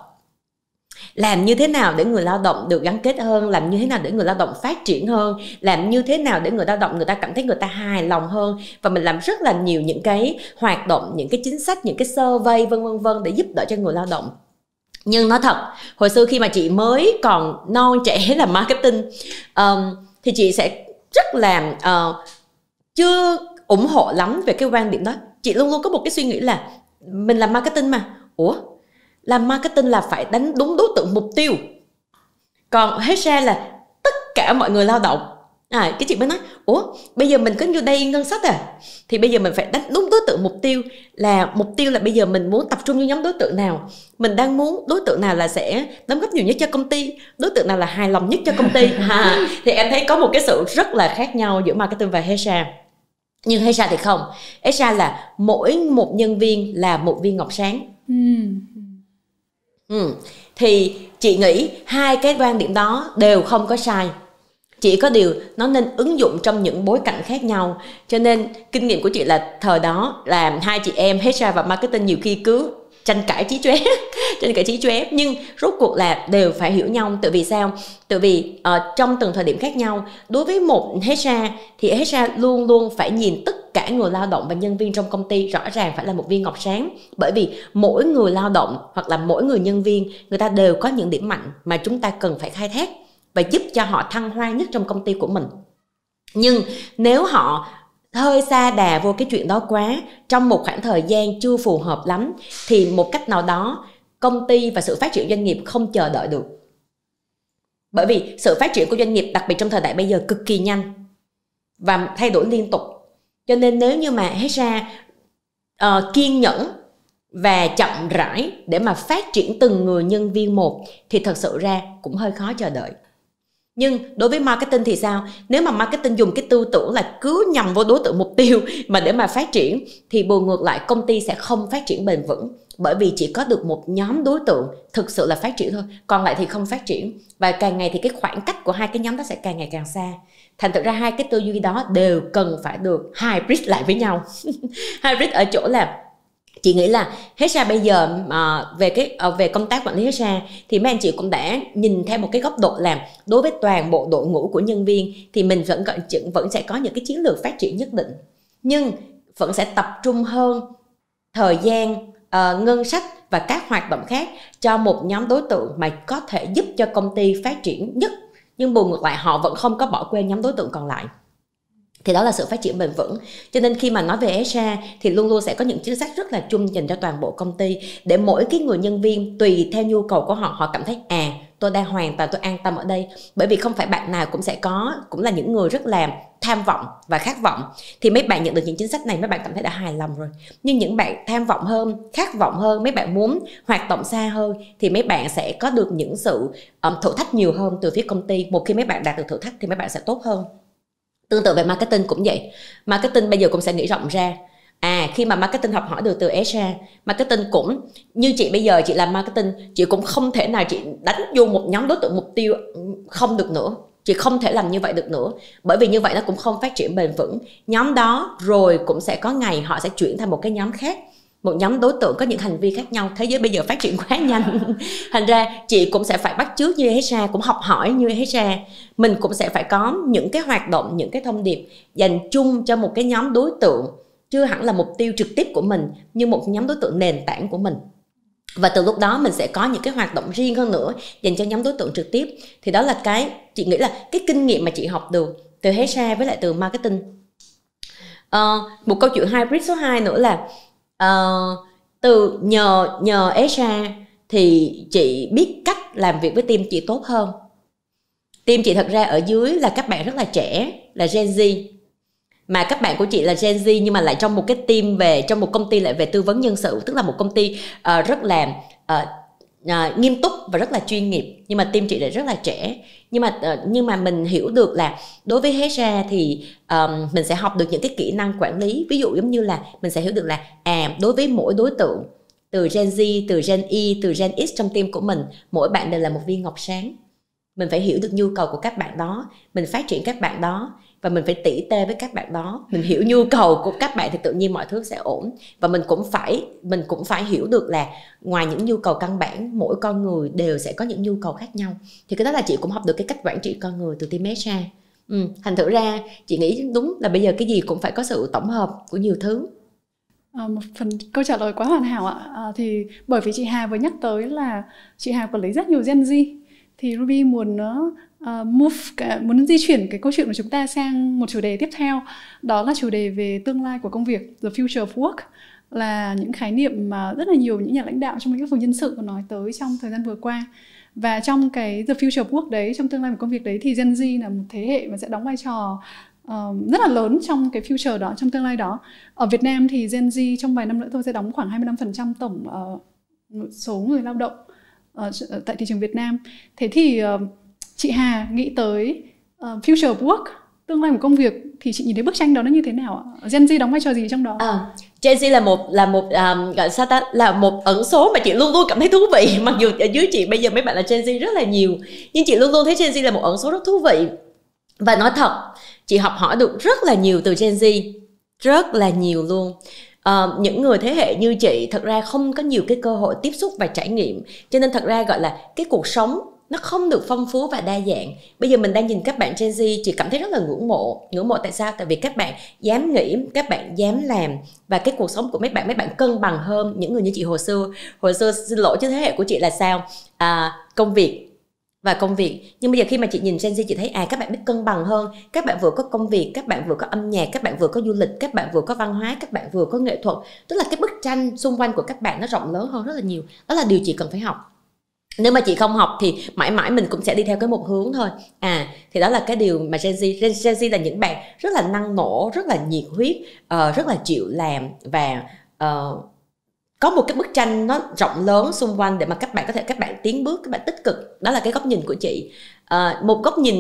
Làm như thế nào để người lao động được gắn kết hơn, làm như thế nào để người lao động phát triển hơn, làm như thế nào để người lao động người ta cảm thấy người ta hài lòng hơn. Và mình làm rất là nhiều những cái hoạt động, những cái chính sách, những cái survey vân vân để giúp đỡ cho người lao động. Nhưng nói thật, hồi xưa khi mà chị mới còn non trẻ làm marketing thì chị sẽ rất là chưa ủng hộ lắm về cái quan điểm đó. Chị luôn luôn có một cái suy nghĩ là mình làm marketing mà, làm marketing là phải đánh đúng đối tượng mục tiêu. Còn HR là tất cả mọi người lao động. Cái chị mới nói, ủa bây giờ mình có nhiêu đây ngân sách à? Thì bây giờ mình phải đánh đúng đối tượng mục tiêu là bây giờ mình muốn tập trung vô nhóm đối tượng nào, mình đang muốn đối tượng nào là sẽ đóng góp nhiều nhất cho công ty, đối tượng nào là hài lòng nhất cho công ty. Thì em thấy có một cái sự rất là khác nhau giữa marketing và HR. Nhưng HR thì không, HR là mỗi một nhân viên là một viên ngọc sáng. Thì chị nghĩ hai cái quan điểm đó đều không có sai, chỉ có điều nó nên ứng dụng trong những bối cảnh khác nhau. Cho nên kinh nghiệm của chị là thời đó là hai chị em HR và marketing nhiều khi cứ tranh cãi chí chóe, nhưng rốt cuộc là đều phải hiểu nhau. Tại vì sao? Tại vì trong từng thời điểm khác nhau, đối với một HR thì HR luôn luôn phải nhìn tất cả người lao động và nhân viên trong công ty rõ ràng phải là một viên ngọc sáng. Bởi vì mỗi người lao động hoặc là mỗi người nhân viên, người ta đều có những điểm mạnh mà chúng ta cần phải khai thác và giúp cho họ thăng hoa nhất trong công ty của mình. Nhưng nếu họ hơi xa đà vô cái chuyện đó quá, trong một khoảng thời gian chưa phù hợp lắm, thì một cách nào đó công ty và sự phát triển doanh nghiệp không chờ đợi được. Bởi vì sự phát triển của doanh nghiệp, đặc biệt trong thời đại bây giờ, cực kỳ nhanh và thay đổi liên tục. Cho nên nếu như mà HR kiên nhẫn và chậm rãi để mà phát triển từng người nhân viên một thì thật sự ra cũng hơi khó chờ đợi. Nhưng đối với marketing thì sao? Nếu mà marketing dùng cái tư tưởng là cứ nhằm vô đối tượng mục tiêu mà để mà phát triển, thì bù ngược lại công ty sẽ không phát triển bền vững. Bởi vì chỉ có được một nhóm đối tượng thực sự là phát triển thôi, còn lại thì không phát triển. Và càng ngày thì cái khoảng cách của hai cái nhóm đó sẽ càng ngày càng xa. Thành thực ra hai cái tư duy đó đều cần phải được hybrid lại với nhau. Hybrid ở chỗ là chị nghĩ là HR bây giờ về công tác quản lý HR thì mấy anh chị cũng đã nhìn theo một cái góc độ là đối với toàn bộ đội ngũ của nhân viên thì mình vẫn sẽ có những cái chiến lược phát triển nhất định, nhưng vẫn sẽ tập trung hơn thời gian, ngân sách và các hoạt động khác cho một nhóm đối tượng mà có thể giúp cho công ty phát triển nhất. Nhưng bù ngược lại họ vẫn không có bỏ quên nhóm đối tượng còn lại. Thì đó là sự phát triển bền vững. Cho nên khi mà nói về HR thì luôn luôn sẽ có những chính sách rất là chung dành cho toàn bộ công ty, để mỗi cái người nhân viên tùy theo nhu cầu của họ, họ cảm thấy tôi đang hoàn toàn tôi an tâm ở đây. Bởi vì không phải bạn nào cũng là những người rất là tham vọng và khát vọng. Thì mấy bạn nhận được những chính sách này mấy bạn cảm thấy đã hài lòng rồi. Nhưng những bạn tham vọng hơn, khát vọng hơn, mấy bạn muốn hoạt động xa hơn thì mấy bạn sẽ có được những sự thử thách nhiều hơn từ phía công ty. Một khi mấy bạn đạt được thử thách thì mấy bạn sẽ tốt hơn. Tương tự về marketing cũng vậy. Marketing bây giờ cũng sẽ nghĩ rộng ra. Khi mà marketing học hỏi được từ HR, marketing cũng như chị bây giờ chị làm marketing, chị cũng không thể nào chị đánh vô một nhóm đối tượng mục tiêu không được nữa. Chị không thể làm như vậy được nữa. Bởi vì như vậy nó cũng không phát triển bền vững. Nhóm đó rồi cũng sẽ có ngày họ sẽ chuyển thành một cái nhóm khác, một nhóm đối tượng có những hành vi khác nhau. Thế giới bây giờ phát triển quá nhanh. Thành ra chị cũng sẽ phải bắt chước như HR, cũng học hỏi như HR. Mình cũng sẽ phải có những cái hoạt động, những cái thông điệp dành chung cho một cái nhóm đối tượng, chưa hẳn là mục tiêu trực tiếp của mình, nhưng một nhóm đối tượng nền tảng của mình. Và từ lúc đó mình sẽ có những cái hoạt động riêng hơn nữa dành cho nhóm đối tượng trực tiếp. Thì đó là cái chị nghĩ là cái kinh nghiệm mà chị học được từ HR với lại từ marketing. Một câu chuyện hybrid số 2 nữa là từ nhờ HR thì chị biết cách làm việc với team chị tốt hơn. Team chị thật ra ở dưới là các bạn rất là trẻ, là Gen Z. Mà các bạn của chị là Gen Z nhưng mà lại trong một cái team trong một công ty lại về tư vấn nhân sự, tức là một công ty rất là nghiêm túc và rất là chuyên nghiệp. Nhưng mà team chị lại rất là trẻ. Nhưng mà mình hiểu được là đối với HR thì mình sẽ học được những cái kỹ năng quản lý. Ví dụ giống như là mình sẽ hiểu được là đối với mỗi đối tượng, từ Gen Z, từ Gen Y, từ Gen X trong team của mình, mỗi bạn đều là một viên ngọc sáng. Mình phải hiểu được nhu cầu của các bạn đó, mình phát triển các bạn đó, và mình phải tỉ tê với các bạn đó. Mình hiểu nhu cầu của các bạn thì tự nhiên mọi thứ sẽ ổn. Và mình cũng phải hiểu được là ngoài những nhu cầu căn bản, mỗi con người đều sẽ có những nhu cầu khác nhau. Thì cái đó là chị cũng học được cái cách quản trị con người từ team HR. Thành thử ra chị nghĩ đúng là bây giờ cái gì cũng phải có sự tổng hợp của nhiều thứ. Một phần câu trả lời quá hoàn hảo ạ. Thì bởi vì chị Hà vừa nhắc tới là chị Hà quản lý rất nhiều Gen Z, thì Ruby muốn muốn di chuyển cái câu chuyện của chúng ta sang một chủ đề tiếp theo. Đó là chủ đề về tương lai của công việc, the future of work. là những khái niệm mà rất là nhiều những nhà lãnh đạo trong lĩnh vực nhân sự nói tới trong thời gian vừa qua. Và trong cái The Future of Work đấy, trong tương lai của công việc đấy, thì Gen Z là một thế hệ mà sẽ đóng vai trò rất là lớn trong cái future đó, trong tương lai đó. Ở Việt Nam thì Gen Z trong vài năm nữa thôi sẽ đóng khoảng 25% tổng số người lao động tại thị trường Việt Nam. Thế thì chị Hà nghĩ tới Future of Work, tương lai của công việc, thì chị nhìn thấy bức tranh đó nó như thế nào ạ? Gen Z đóng vai trò gì trong đó? Gen Z gọi sao ta, là một ẩn số mà chị luôn luôn cảm thấy thú vị. Mặc dù ở dưới chị bây giờ mấy bạn là Gen Z rất là nhiều, nhưng chị luôn luôn thấy Gen Z là một ẩn số rất thú vị. Và nói thật, chị học hỏi được rất là nhiều từ Gen Z, rất là nhiều luôn. Những người thế hệ như chị thật ra không có nhiều cái cơ hội tiếp xúc và trải nghiệm, cho nên thật ra gọi là cái cuộc sống nó không được phong phú và đa dạng. Bây giờ mình đang nhìn các bạn Gen Z, chị cảm thấy rất là ngưỡng mộ. Ngưỡng mộ tại sao? Tại vì các bạn dám nghĩ, các bạn dám làm, và cái cuộc sống của mấy bạn cân bằng hơn những người như chị hồi xưa. Hồi xưa xin lỗi chứ thế hệ của chị là sao? Công việc. Nhưng bây giờ khi mà chị nhìn Gen Z, chị thấy các bạn biết cân bằng hơn. Các bạn vừa có công việc, các bạn vừa có âm nhạc, các bạn vừa có du lịch, các bạn vừa có văn hóa, các bạn vừa có nghệ thuật. Tức là cái bức tranh xung quanh của các bạn nó rộng lớn hơn rất là nhiều. Đó là điều chị cần phải học. Nếu mà chị không học thì mãi mãi mình cũng sẽ đi theo cái một hướng thôi. Thì đó là cái điều mà Gen Z là những bạn rất là năng nổ, rất là nhiệt huyết, rất là chịu làm, và có một cái bức tranh nó rộng lớn xung quanh để mà các bạn có thể tiến bước, các bạn tích cực. Đó là cái góc nhìn của chị. Một góc nhìn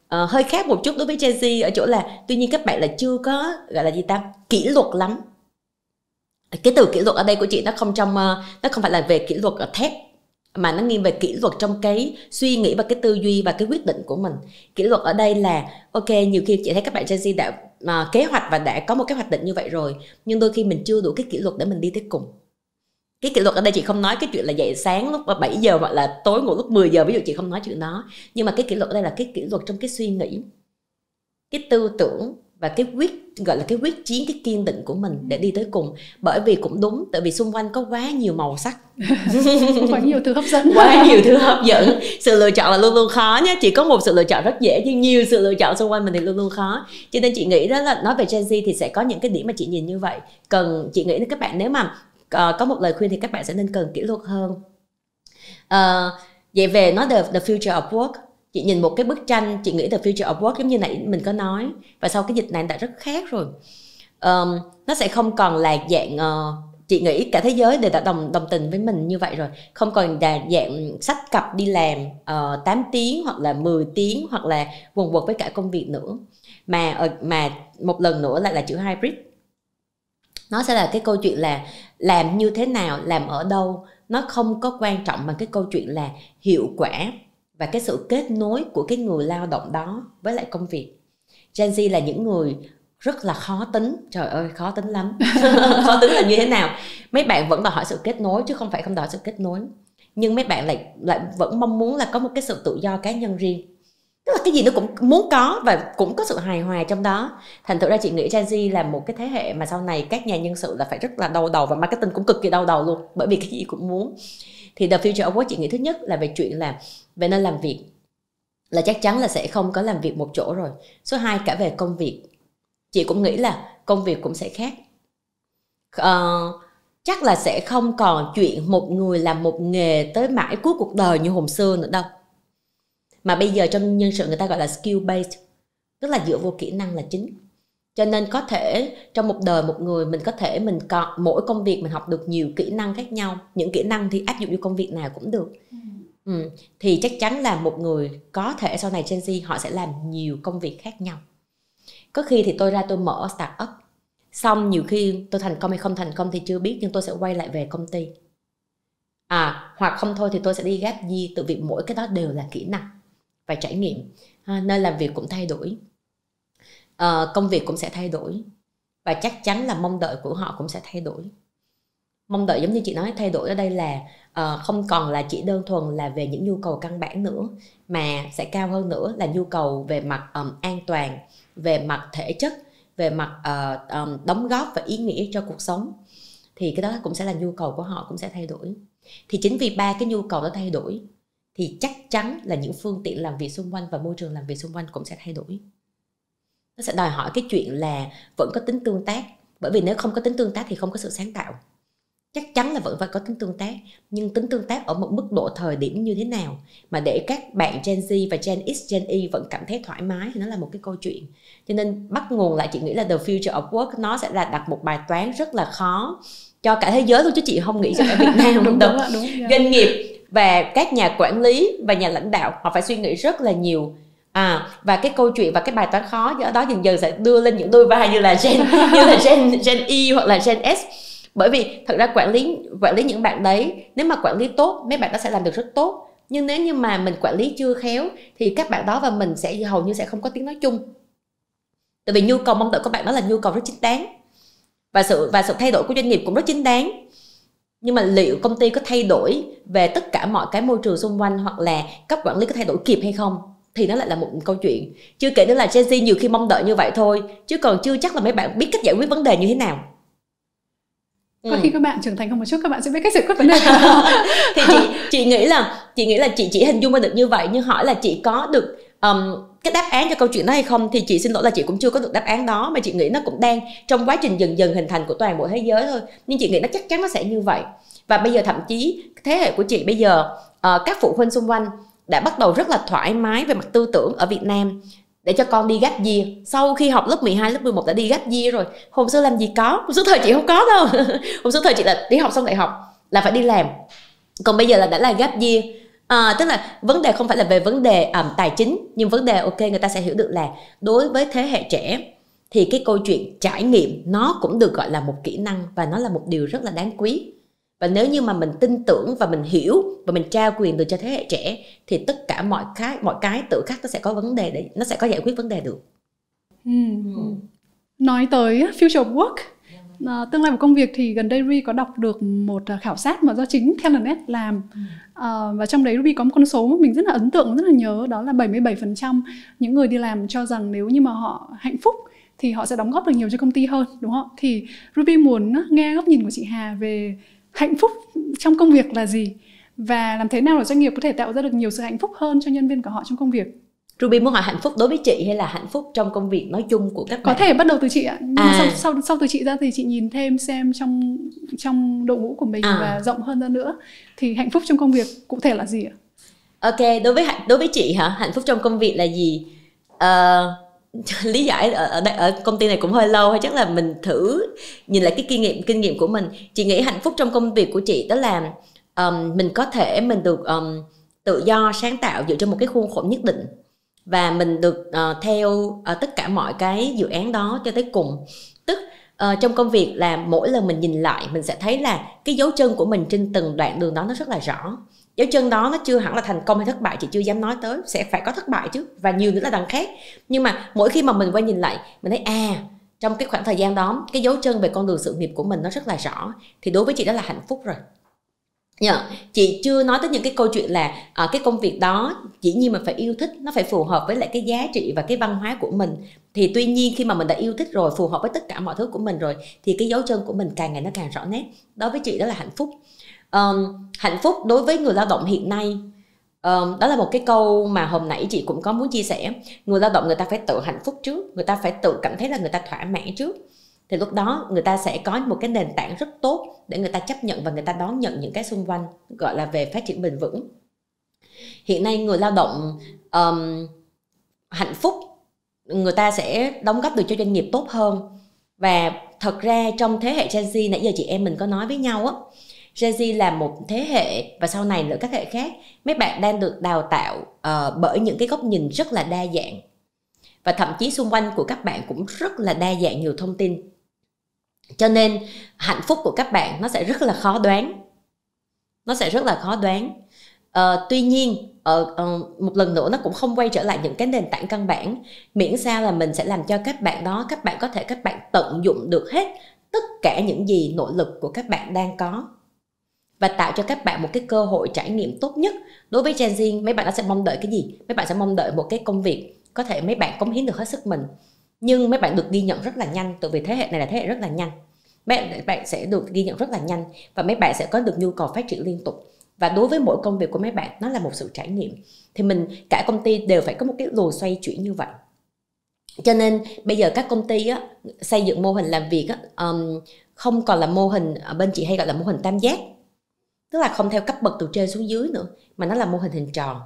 hơi khác một chút đối với Gen Z ở chỗ là tuy nhiên các bạn là chưa có gọi là gì ta, kỷ luật lắm. Cái từ kỷ luật ở đây của chị nó không phải là về kỷ luật ở thép, mà nó nghiêng về kỷ luật trong cái suy nghĩ và cái tư duy và cái quyết định của mình. Kỷ luật ở đây là ok, nhiều khi chị thấy các bạn Gen Z đã kế hoạch và đã có một cái hoạch định như vậy rồi, nhưng đôi khi mình chưa đủ cái kỷ luật để mình đi tới cùng. Cái kỷ luật ở đây chị không nói cái chuyện là dậy sáng lúc 7 giờ hoặc là tối ngủ lúc 10 giờ, ví dụ chị không nói chuyện đó. Nhưng mà cái kỷ luật ở đây là cái kỷ luật trong cái suy nghĩ, cái tư tưởng và cái quyết chiến, cái kiên định của mình để đi tới cùng. Bởi vì cũng đúng, tại vì xung quanh có quá nhiều màu sắc, quá nhiều thứ hấp dẫn. Quá nhiều thứ hấp dẫn. Sự lựa chọn là luôn luôn khó nhé. Chỉ có một sự lựa chọn rất dễ, nhưng nhiều sự lựa chọn xung quanh mình thì luôn luôn khó. Cho nên chị nghĩ đó là nói về Gen Z thì sẽ có những cái điểm mà chị nhìn như vậy. Chị nghĩ các bạn nếu mà có một lời khuyên thì các bạn sẽ nên cần kỷ luật hơn. Vậy về nói the future of work, chị nhìn một cái bức tranh, chị nghĩ the future of work giống như nãy mình có nói, và sau cái dịch này đã rất khác rồi. Nó sẽ không còn là dạng chị nghĩ cả thế giới đều đã đồng tình với mình như vậy rồi. Không còn là dạng xách cặp đi làm 8 tiếng hoặc là 10 tiếng hoặc là quần quật với cả công việc nữa. Mà một lần nữa lại là chữ hybrid. Nó sẽ là cái câu chuyện là làm như thế nào, làm ở đâu. Nó không có quan trọng bằng cái câu chuyện là hiệu quả và cái sự kết nối của cái người lao động đó với lại công việc. Gen Z là những người rất là khó tính. Trời ơi, khó tính lắm. Khó tính là như thế nào? Mấy bạn vẫn đòi hỏi sự kết nối chứ không phải không đòi hỏi sự kết nối. Nhưng mấy bạn lại vẫn mong muốn là có một cái sự tự do cá nhân riêng. Tức là cái gì nó cũng muốn có và cũng có sự hài hòa trong đó. Thành thử ra chị nghĩ Gen Z là một cái thế hệ mà sau này các nhà nhân sự là phải rất là đau đầu, và marketing cũng cực kỳ đau đầu luôn, bởi vì cái gì cũng muốn. Thì the future of work chị nghĩ thứ nhất là về chuyện là về nơi làm việc, là chắc chắn là sẽ không có làm việc một chỗ rồi. Số 2, cả về công việc, chị cũng nghĩ là công việc cũng sẽ khác. Chắc là sẽ không còn chuyện một người làm một nghề tới mãi cuối cuộc đời như hồi xưa nữa đâu. Mà bây giờ trong nhân sự người ta gọi là skill based, tức là dựa vô kỹ năng là chính. Cho nên có thể trong một đời một người mình có mỗi công việc mình học được nhiều kỹ năng khác nhau. Những kỹ năng thì áp dụng vô công việc nào cũng được. Thì chắc chắn là một người có thể sau này Gen Z họ sẽ làm nhiều công việc khác nhau. Có khi thì tôi ra tôi mở startup, xong nhiều khi tôi thành công hay không thành công thì chưa biết, nhưng tôi sẽ quay lại về công ty. Hoặc không thôi thì tôi sẽ đi gap year, tự vì mỗi cái đó đều là kỹ năng và trải nghiệm. Nơi làm việc cũng thay đổi, công việc cũng sẽ thay đổi, và chắc chắn là mong đợi của họ cũng sẽ thay đổi. Mong đợi giống như chị nói, thay đổi ở đây là không còn là chỉ đơn thuần là về những nhu cầu căn bản nữa, mà sẽ cao hơn nữa là nhu cầu về mặt an toàn, về mặt thể chất, về mặt đóng góp và ý nghĩa cho cuộc sống. Thì cái đó cũng sẽ là nhu cầu của họ cũng sẽ thay đổi. Thì chính vì ba cái nhu cầu đó thay đổi thì chắc chắn là những phương tiện làm việc xung quanh và môi trường làm việc xung quanh cũng sẽ thay đổi. Nó sẽ đòi hỏi cái chuyện là vẫn có tính tương tác. Bởi vì nếu không có tính tương tác thì không có sự sáng tạo. Chắc chắn là vẫn phải có tính tương tác, nhưng tính tương tác ở một mức độ thời điểm như thế nào mà để các bạn Gen Z và Gen X, Gen Y vẫn cảm thấy thoải mái thì nó là một cái câu chuyện. Cho nên bắt nguồn lại, chị nghĩ là The Future of Work nó sẽ là đặt một bài toán rất là khó cho cả thế giới luôn, chứ chị không nghĩ cho cả Việt Nam. Đúng. Doanh nghiệp và các nhà quản lý và nhà lãnh đạo họ phải suy nghĩ rất là nhiều. Và cái câu chuyện và cái bài toán khó do đó dần dần sẽ đưa lên những đôi vai như là Gen Y hoặc là Gen S. Bởi vì thật ra quản lý những bạn đấy, nếu mà quản lý tốt mấy bạn đó sẽ làm được rất tốt, nhưng nếu như mà mình quản lý chưa khéo thì các bạn đó và mình sẽ hầu như sẽ không có tiếng nói chung. Tại vì nhu cầu mong đợi của bạn đó là nhu cầu rất chính đáng, và sự thay đổi của doanh nghiệp cũng rất chính đáng. Nhưng mà liệu công ty có thay đổi về tất cả mọi cái môi trường xung quanh, hoặc là cấp quản lý có thay đổi kịp hay không, thì nó lại là một câu chuyện. Chưa kể nữa là Gen Z nhiều khi mong đợi như vậy thôi, chứ còn chưa chắc là mấy bạn biết cách giải quyết vấn đề như thế nào. Có khi các bạn trưởng thành hơn một chút, các bạn sẽ biết cách giải quyết vấn đề. Thì chị nghĩ là chị chỉ hình dung ra được như vậy, nhưng hỏi là chị có được cái đáp án cho câu chuyện đó hay không thì chị xin lỗi là chị cũng chưa có được đáp án đó, mà chị nghĩ nó cũng đang trong quá trình dần dần hình thành của toàn bộ thế giới thôi. Nhưng chị nghĩ nó chắc chắn nó sẽ như vậy. Và bây giờ thậm chí thế hệ của chị bây giờ, các phụ huynh xung quanh đã bắt đầu rất là thoải mái về mặt tư tưởng ở Việt Nam để cho con đi gap year. Sau khi học lớp 12, lớp 11 đã đi gap year rồi. Hồi xưa làm gì có, hồi xưa thời chị không có đâu. Hồi xưa thời chị là đi học xong đại học là phải đi làm. Còn bây giờ là đã là gap year. Tức là vấn đề không phải là về vấn đề tài chính, nhưng vấn đề ok, người ta sẽ hiểu được là đối với thế hệ trẻ thì cái câu chuyện trải nghiệm nó cũng được gọi là một kỹ năng, và nó là một điều rất là đáng quý. Và nếu như mà mình tin tưởng và mình hiểu và mình trao quyền được cho thế hệ trẻ thì tất cả mọi cái tự khắc nó sẽ có vấn đề, để nó sẽ có giải quyết vấn đề được. Nói tới Future of Work, tương lai của công việc, thì gần đây Ruby có đọc được một khảo sát mà do chính Telenet làm. Và trong đấy Ruby có một con số mà mình rất là ấn tượng, rất là nhớ, đó là 77% những người đi làm cho rằng nếu như mà họ hạnh phúc thì họ sẽ đóng góp được nhiều cho công ty hơn, đúng không? Thì Ruby muốn nghe góc nhìn của chị Hà về hạnh phúc trong công việc là gì, và làm thế nào để doanh nghiệp có thể tạo ra được nhiều sự hạnh phúc hơn cho nhân viên của họ trong công việc. Ruby muốn hỏi hạnh phúc đối với chị hay là hạnh phúc trong công việc nói chung của các bạn? Có thể bắt đầu từ chị ạ. Nhưng mà sau từ chị ra thì chị nhìn thêm xem trong đội ngũ của mình và rộng hơn ra nữa thì hạnh phúc trong công việc cụ thể là gì ạ? Ok, đối với chị hả, hạnh phúc trong công việc là gì? Lý giải ở công ty này cũng hơi lâu, hay chắc là mình thử nhìn lại cái kinh nghiệm của mình. Chị nghĩ hạnh phúc trong công việc của chị đó là mình có thể mình được tự do sáng tạo dựa trên một cái khuôn khổ nhất định, và mình được theo tất cả mọi cái dự án đó cho tới cùng. Tức trong công việc là mỗi lần mình nhìn lại mình sẽ thấy là cái dấu chân của mình trên từng đoạn đường đó nó rất là rõ. Dấu chân đó nó chưa hẳn là thành công hay thất bại, chị chưa dám nói tới, sẽ phải có thất bại chứ, và nhiều nữa là đằng khác. Nhưng mà mỗi khi mà mình quay nhìn lại mình thấy trong cái khoảng thời gian đó cái dấu chân về con đường sự nghiệp của mình nó rất là rõ, thì đối với chị đó là hạnh phúc rồi. Chị chưa nói tới những cái câu chuyện là cái công việc đó dĩ nhiên mình phải yêu thích, nó phải phù hợp với lại cái giá trị và cái văn hóa của mình. Thì tuy nhiên khi mà mình đã yêu thích rồi, phù hợp với tất cả mọi thứ của mình rồi, thì cái dấu chân của mình càng ngày nó càng rõ nét. Đối với chị đó là hạnh phúc. Hạnh phúc đối với người lao động hiện nay, đó là một cái câu mà hôm nãy chị cũng có muốn chia sẻ. Người lao động người ta phải tự hạnh phúc trước, người ta phải tự cảm thấy là người ta thỏa mãn trước, thì lúc đó người ta sẽ có một cái nền tảng rất tốt để người ta chấp nhận và người ta đón nhận những cái xung quanh, gọi là về phát triển bền vững. Hiện nay người lao động hạnh phúc, người ta sẽ đóng góp được cho doanh nghiệp tốt hơn. Và thật ra trong thế hệ Gen Z, nãy giờ chị em mình có nói với nhau á, Gen Z là một thế hệ, và sau này nữa các thế hệ khác, mấy bạn đang được đào tạo bởi những cái góc nhìn rất là đa dạng. Và thậm chí xung quanh của các bạn cũng rất là đa dạng nhiều thông tin. Cho nên hạnh phúc của các bạn nó sẽ rất là khó đoán. Tuy nhiên một lần nữa nó cũng không quay trở lại những cái nền tảng căn bản, miễn sao là mình sẽ làm cho các bạn đó, các bạn tận dụng được hết tất cả những gì nội lực của các bạn đang có, và tạo cho các bạn một cái cơ hội trải nghiệm tốt nhất. Đối với Gen Z, mấy bạn nó sẽ mong đợi cái gì? Mấy bạn sẽ mong đợi một cái công việc có thể mấy bạn cống hiến được hết sức mình, nhưng mấy bạn được ghi nhận rất là nhanh, tại vì thế hệ này là thế hệ rất là nhanh. Mấy bạn sẽ được ghi nhận rất là nhanh, và mấy bạn sẽ có được nhu cầu phát triển liên tục. Và đối với mỗi công việc của mấy bạn, nó là một sự trải nghiệm. Thì cả công ty đều phải có một cái luồng xoay chuyển như vậy. Cho nên bây giờ các công ty á, xây dựng mô hình làm việc á, không còn là mô hình bên chị hay gọi là mô hình tam giác, tức là không theo cấp bậc từ trên xuống dưới nữa, mà nó là mô hình hình tròn.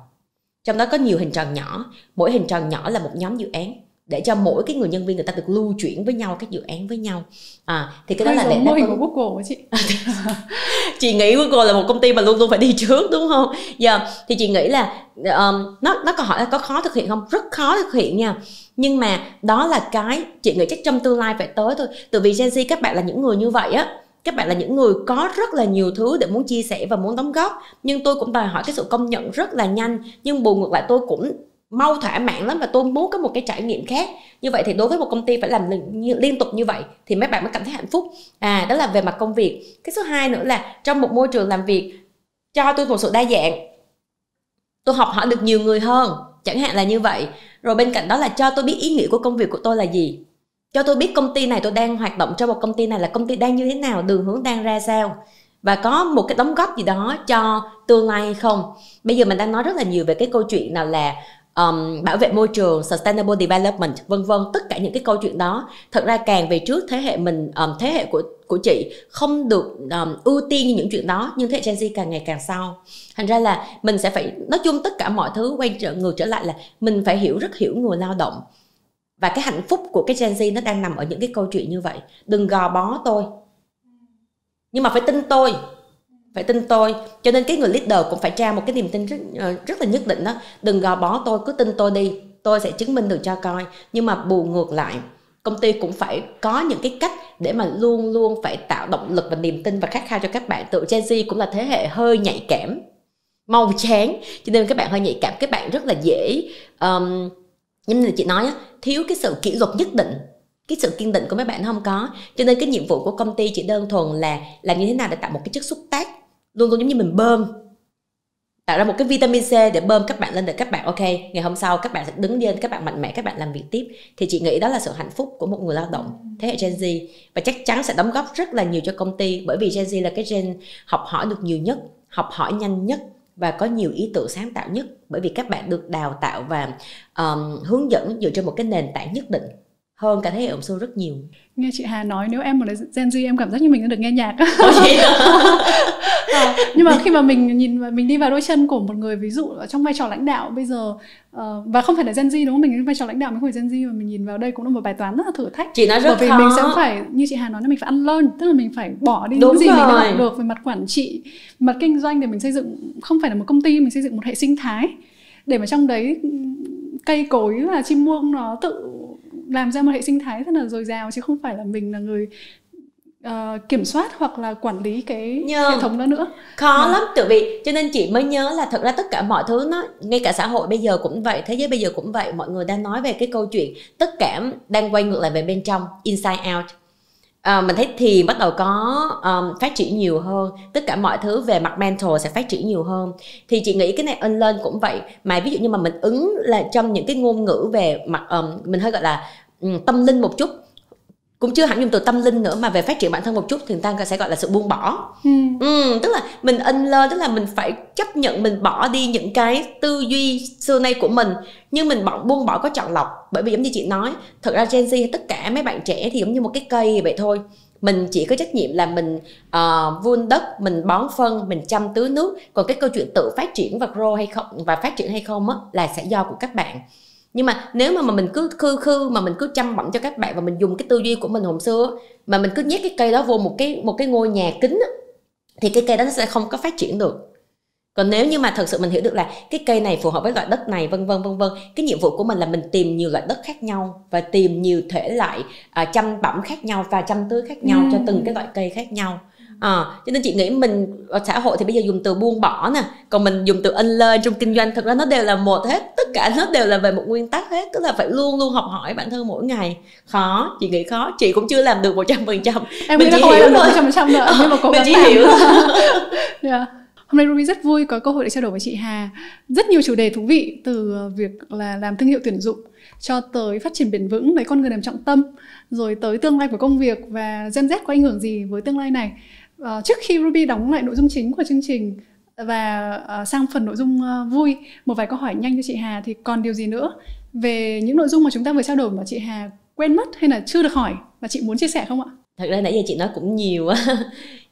Trong đó có nhiều hình tròn nhỏ, mỗi hình tròn nhỏ là một nhóm dự án, để cho mỗi cái người nhân viên người ta được lưu chuyển với nhau các dự án với nhau. Thì cái đó là mô hình của Google chị. Chị nghĩ Google là một công ty mà luôn luôn phải đi trước, đúng không? Thì chị nghĩ là nó có hỏi là có khó thực hiện không? Rất khó thực hiện nha. Nhưng mà đó là cái chị nghĩ chắc trong tương lai phải tới thôi. Từ vì Gen Z các bạn là những người như vậy á, các bạn là những người có rất là nhiều thứ để muốn chia sẻ và muốn đóng góp. Nhưng tôi cũng đòi hỏi cái sự công nhận rất là nhanh. Nhưng bù ngược lại tôi cũng mau thỏa mãn lắm và tôi muốn có một cái trải nghiệm khác. Như vậy thì đối với một công ty phải làm liên tục như vậy thì mấy bạn mới cảm thấy hạnh phúc. Đó là về mặt công việc. Cái số 2 nữa là trong một môi trường làm việc cho tôi một sự đa dạng, tôi học hỏi được nhiều người hơn, chẳng hạn là như vậy. Rồi bên cạnh đó là cho tôi biết ý nghĩa của công việc của tôi là gì, cho tôi biết công ty này tôi đang hoạt động trong một công ty này là công ty đang như thế nào, đường hướng đang ra sao, và có một cái đóng góp gì đó cho tương lai hay không. Bây giờ mình đang nói rất là nhiều về cái câu chuyện nào là bảo vệ môi trường, sustainable development, vân vân. Tất cả những cái câu chuyện đó thật ra càng về trước thế hệ mình, thế hệ của chị không được ưu tiên như những chuyện đó, nhưng thế hệ Gen Z càng ngày càng sau. Thành ra là mình sẽ phải, nói chung tất cả mọi thứ quay ngược trở lại là mình phải rất hiểu người lao động. Và cái hạnh phúc của cái Gen Z nó đang nằm ở những cái câu chuyện như vậy. Đừng gò bó tôi, nhưng mà phải tin tôi. Phải tin tôi. Cho nên cái người leader cũng phải trao một cái niềm tin rất là nhất định đó. Đừng gò bó tôi, cứ tin tôi đi, tôi sẽ chứng minh được cho coi. Nhưng mà bù ngược lại, công ty cũng phải có những cái cách để mà luôn luôn phải tạo động lực và niềm tin và khát khao cho các bạn. Tự Gen Z cũng là thế hệ hơi nhạy cảm, mau chán, cho nên các bạn hơi nhạy cảm, các bạn rất là dễ nhưng mà chị nói á, thiếu cái sự kỷ luật nhất định, cái sự kiên định của mấy bạn không có. Cho nên cái nhiệm vụ của công ty chỉ đơn thuần là làm như thế nào để tạo một cái chất xúc tác, luôn luôn giống như mình bơm, tạo ra một cái vitamin C để bơm các bạn lên, để các bạn ok, ngày hôm sau các bạn sẽ đứng lên, các bạn mạnh mẽ, các bạn làm việc tiếp. Thì chị nghĩ đó là sự hạnh phúc của một người lao động thế hệ Gen Z, và chắc chắn sẽ đóng góp rất là nhiều cho công ty, bởi vì Gen Z là cái gen học hỏi được nhiều nhất, học hỏi nhanh nhất và có nhiều ý tưởng sáng tạo nhất, bởi vì các bạn được đào tạo và hướng dẫn dựa trên một cái nền tảng nhất định hơn cả thế hệ ông xưa rất nhiều. Nghe chị Hà nói nếu em là Gen Z em cảm giác như mình đã được nghe nhạc. Nhưng mà khi mà mình nhìn và mình đi vào đôi chân của một người, ví dụ ở trong vai trò lãnh đạo bây giờ, và không phải là Gen Z đúng không, mình vai trò lãnh đạo mình không phải Gen Z, mà mình nhìn vào đây cũng là một bài toán rất là thử thách. Chị nói rất bởi vì khó. Mình sẽ phải, như chị Hà nói, là mình phải unlearn, tức là mình phải bỏ đi những gì mình đã học được về mặt quản trị, mặt kinh doanh, để mình xây dựng không phải là một công ty, mình xây dựng một hệ sinh thái để mà trong đấy cây cối và chim muông nó tự làm ra một hệ sinh thái rất là dồi dào, chứ không phải là mình là người kiểm soát hoặc là quản lý cái hệ thống đó nữa. Khó lắm, tự vì cho nên chị mới nhớ là thật ra tất cả mọi thứ nó, ngay cả xã hội bây giờ cũng vậy, thế giới bây giờ cũng vậy, mọi người đang nói về cái câu chuyện tất cả đang quay ngược lại về bên trong, inside out. Mình thấy thì bắt đầu có phát triển nhiều hơn, tất cả mọi thứ về mặt mental sẽ phát triển nhiều hơn. Thì chị nghĩ cái này unlearn cũng vậy, mà ví dụ như mà mình ứng là trong những cái ngôn ngữ về mặt mình hơi gọi là tâm linh một chút, cũng chưa hẳn dùng từ tâm linh nữa, mà về phát triển bản thân một chút thì người ta sẽ gọi là sự buông bỏ. Tức là mình unlearn, tức là mình phải chấp nhận mình bỏ đi những cái tư duy xưa nay của mình, nhưng mình buông bỏ có chọn lọc. Bởi vì giống như chị nói, thật ra Gen Z tất cả mấy bạn trẻ thì giống như một cái cây vậy thôi. Mình chỉ có trách nhiệm là mình vun đất, mình bón phân, mình chăm tưới nước. Còn cái câu chuyện tự phát triển và grow hay không, và phát triển hay không á, là sẽ do của các bạn. Nhưng mà nếu mà mình cứ mà mình cứ chăm bẵm cho các bạn, và mình dùng cái tư duy của mình hồi xưa, mà mình cứ nhét cái cây đó vô một cái ngôi nhà kính á, thì cái cây đó nó sẽ không có phát triển được. Còn nếu như mà thật sự mình hiểu được là cái cây này phù hợp với loại đất này, vân vân, cái nhiệm vụ của mình là mình tìm nhiều loại đất khác nhau và tìm nhiều thể loại chăm bẵm khác nhau và chăm tưới khác nhau cho từng cái loại cây khác nhau. Cho nên chị nghĩ mình ở xã hội thì bây giờ dùng từ buông bỏ nè, còn mình dùng từ unlearn trong kinh doanh, thật ra nó đều là một hết, tất cả nó đều là về một nguyên tắc hết, tức là phải luôn luôn học hỏi bản thân mỗi ngày. Khó, chị nghĩ khó, chị cũng chưa làm được 100%. Em nghĩ là không làm được 100% nữa, nhưng mà cố gắng mình chỉ hiểu. Yeah. Hôm nay Ruby rất vui có cơ hội để trao đổi với chị Hà rất nhiều chủ đề thú vị, từ việc là làm thương hiệu tuyển dụng cho tới phát triển bền vững, lấy con người làm trọng tâm, rồi tới tương lai của công việc và Gen Z có ảnh hưởng gì với tương lai này. Trước khi Ruby đóng lại nội dung chính của chương trình và sang phần nội dung vui, một vài câu hỏi nhanh cho chị Hà, thì còn điều gì nữa về những nội dung mà chúng ta vừa trao đổi mà chị Hà quên mất hay là chưa được hỏi và chị muốn chia sẻ không ạ? Thật ra nãy giờ chị nói cũng nhiều á.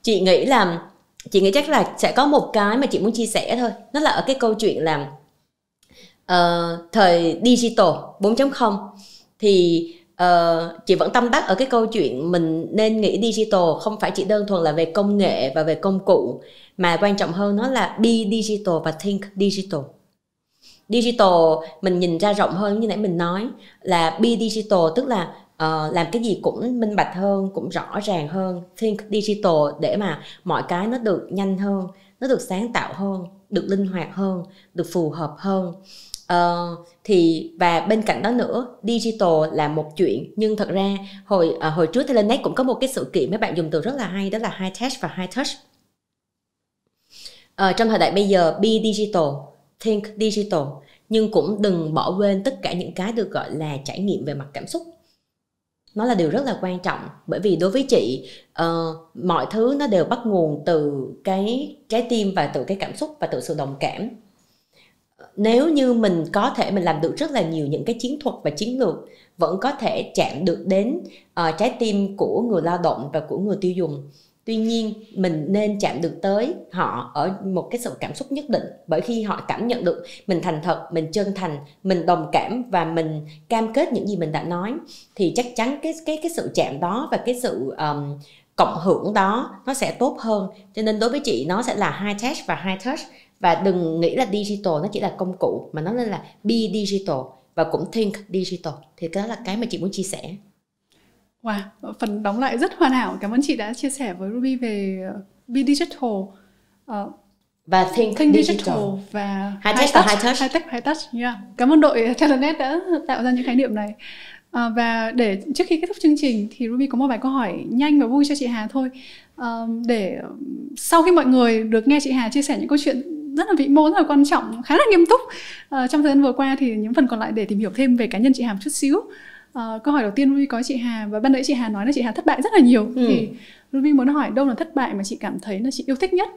Chị nghĩ chắc là sẽ có một cái mà chị muốn chia sẻ thôi. Nó là ở cái câu chuyện là thời digital 4.0 thì chị vẫn tâm đắc ở cái câu chuyện mình nên nghĩ digital không phải chỉ đơn thuần là về công nghệ và về công cụ, mà quan trọng hơn nó là be digital và think digital. Digital mình nhìn ra rộng hơn, như nãy mình nói là be digital tức là làm cái gì cũng minh bạch hơn, cũng rõ ràng hơn. Think digital để mà mọi cái nó được nhanh hơn, nó được sáng tạo hơn, được linh hoạt hơn, được phù hợp hơn. Và bên cạnh đó nữa, digital là một chuyện, nhưng thật ra hồi trước Telenet cũng có một cái sự kiện mấy bạn dùng từ rất là hay, đó là high tech và high touch. Trong thời đại bây giờ, be digital, think digital, nhưng cũng đừng bỏ quên tất cả những cái được gọi là trải nghiệm về mặt cảm xúc. Nó là điều rất là quan trọng, bởi vì đối với chị mọi thứ nó đều bắt nguồn từ cái trái tim và từ cái cảm xúc và từ sự đồng cảm. Nếu như mình có thể mình làm được rất là nhiều những cái chiến thuật và chiến lược, vẫn có thể chạm được đến trái tim của người lao động và của người tiêu dùng. Tuy nhiên mình nên chạm được tới họ ở một cái sự cảm xúc nhất định, bởi khi họ cảm nhận được mình thành thật, mình chân thành, mình đồng cảm và mình cam kết những gì mình đã nói, thì chắc chắn cái sự chạm đó và cái sự cộng hưởng đó nó sẽ tốt hơn. Cho nên đối với chị nó sẽ là high tech và high touch. Và đừng nghĩ là digital nó chỉ là công cụ, mà nó nên là be digital và cũng think digital. Thì cái đó là cái mà chị muốn chia sẻ. Wow, phần đóng lại rất hoàn hảo. Cảm ơn chị đã chia sẻ với Ruby về be digital và think digital và high tech và high touch. High tech, high touch. Yeah. Cảm ơn đội Telenet đã tạo ra những khái niệm này. Và để trước khi kết thúc chương trình thì Ruby có một vài câu hỏi nhanh và vui cho chị Hà thôi. Để sau khi mọi người được nghe chị Hà chia sẻ những câu chuyện rất là vĩ mô, rất là quan trọng, khá là nghiêm túc trong thời gian vừa qua, thì những phần còn lại để tìm hiểu thêm về cá nhân chị Hà một chút xíu. Câu hỏi đầu tiên Ruby có chị Hà, và ban nãy chị Hà nói là chị Hà thất bại rất là nhiều. Thì Ruby muốn hỏi đâu là thất bại mà chị cảm thấy là chị yêu thích nhất.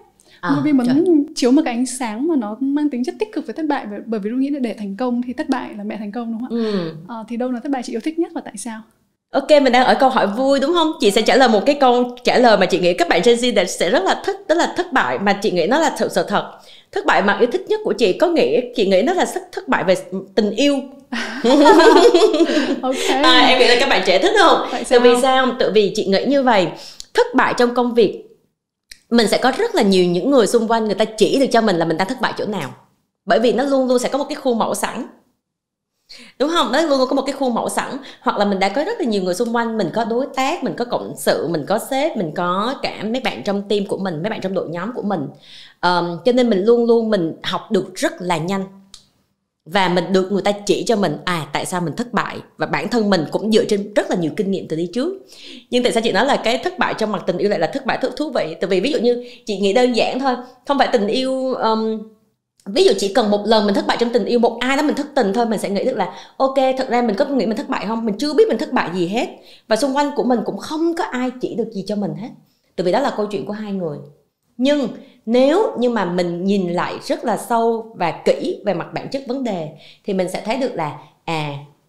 Ruby muốn chiếu một cái ánh sáng mà nó mang tính chất tích cực với thất bại, bởi vì Ruby nghĩ là để thành công thì thất bại là mẹ thành công, đúng không ạ? Thì đâu là thất bại chị yêu thích nhất và tại sao? Ok, mình đang ở câu hỏi vui đúng không? Chị sẽ trả lời một cái câu trả lời mà chị nghĩ các bạn Gen Z sẽ rất là thích, đó là thất bại mà chị nghĩ nó là thực sự thật. Thất bại mà yêu thích nhất của chị có nghĩa, chị nghĩ nó là thất bại về tình yêu. Okay. Em nghĩ là các bạn trẻ thích không? Tại vì sao? Tại vì chị nghĩ như vậy, thất bại trong công việc, mình sẽ có rất là nhiều những người xung quanh người ta chỉ được cho mình là mình đang thất bại chỗ nào. Bởi vì nó luôn luôn sẽ có một cái khuôn mẫu sẵn, đúng không? Nó luôn luôn có một cái khuôn mẫu sẵn. Hoặc là mình đã có rất là nhiều người xung quanh, mình có đối tác, mình có cộng sự, mình có sếp, mình có cả mấy bạn trong team của mình, mấy bạn trong đội nhóm của mình. Cho nên mình luôn luôn mình học được rất là nhanh, và mình được người ta chỉ cho mình tại sao mình thất bại, và bản thân mình cũng dựa trên rất là nhiều kinh nghiệm từ đi trước. Nhưng tại sao chị nói là cái thất bại trong mặt tình yêu lại là thất bại thú vị? Tại vì ví dụ như chị nghĩ đơn giản thôi, không phải tình yêu, ví dụ chỉ cần một lần mình thất bại trong tình yêu, một ai đó mình thất tình thôi, mình sẽ nghĩ được là ok, thật ra mình có nghĩ mình thất bại không? Mình chưa biết mình thất bại gì hết, và xung quanh của mình cũng không có ai chỉ được gì cho mình hết, tại vì đó là câu chuyện của hai người. Nhưng nếu như mà mình nhìn lại rất là sâu và kỹ về mặt bản chất vấn đề, thì mình sẽ thấy được là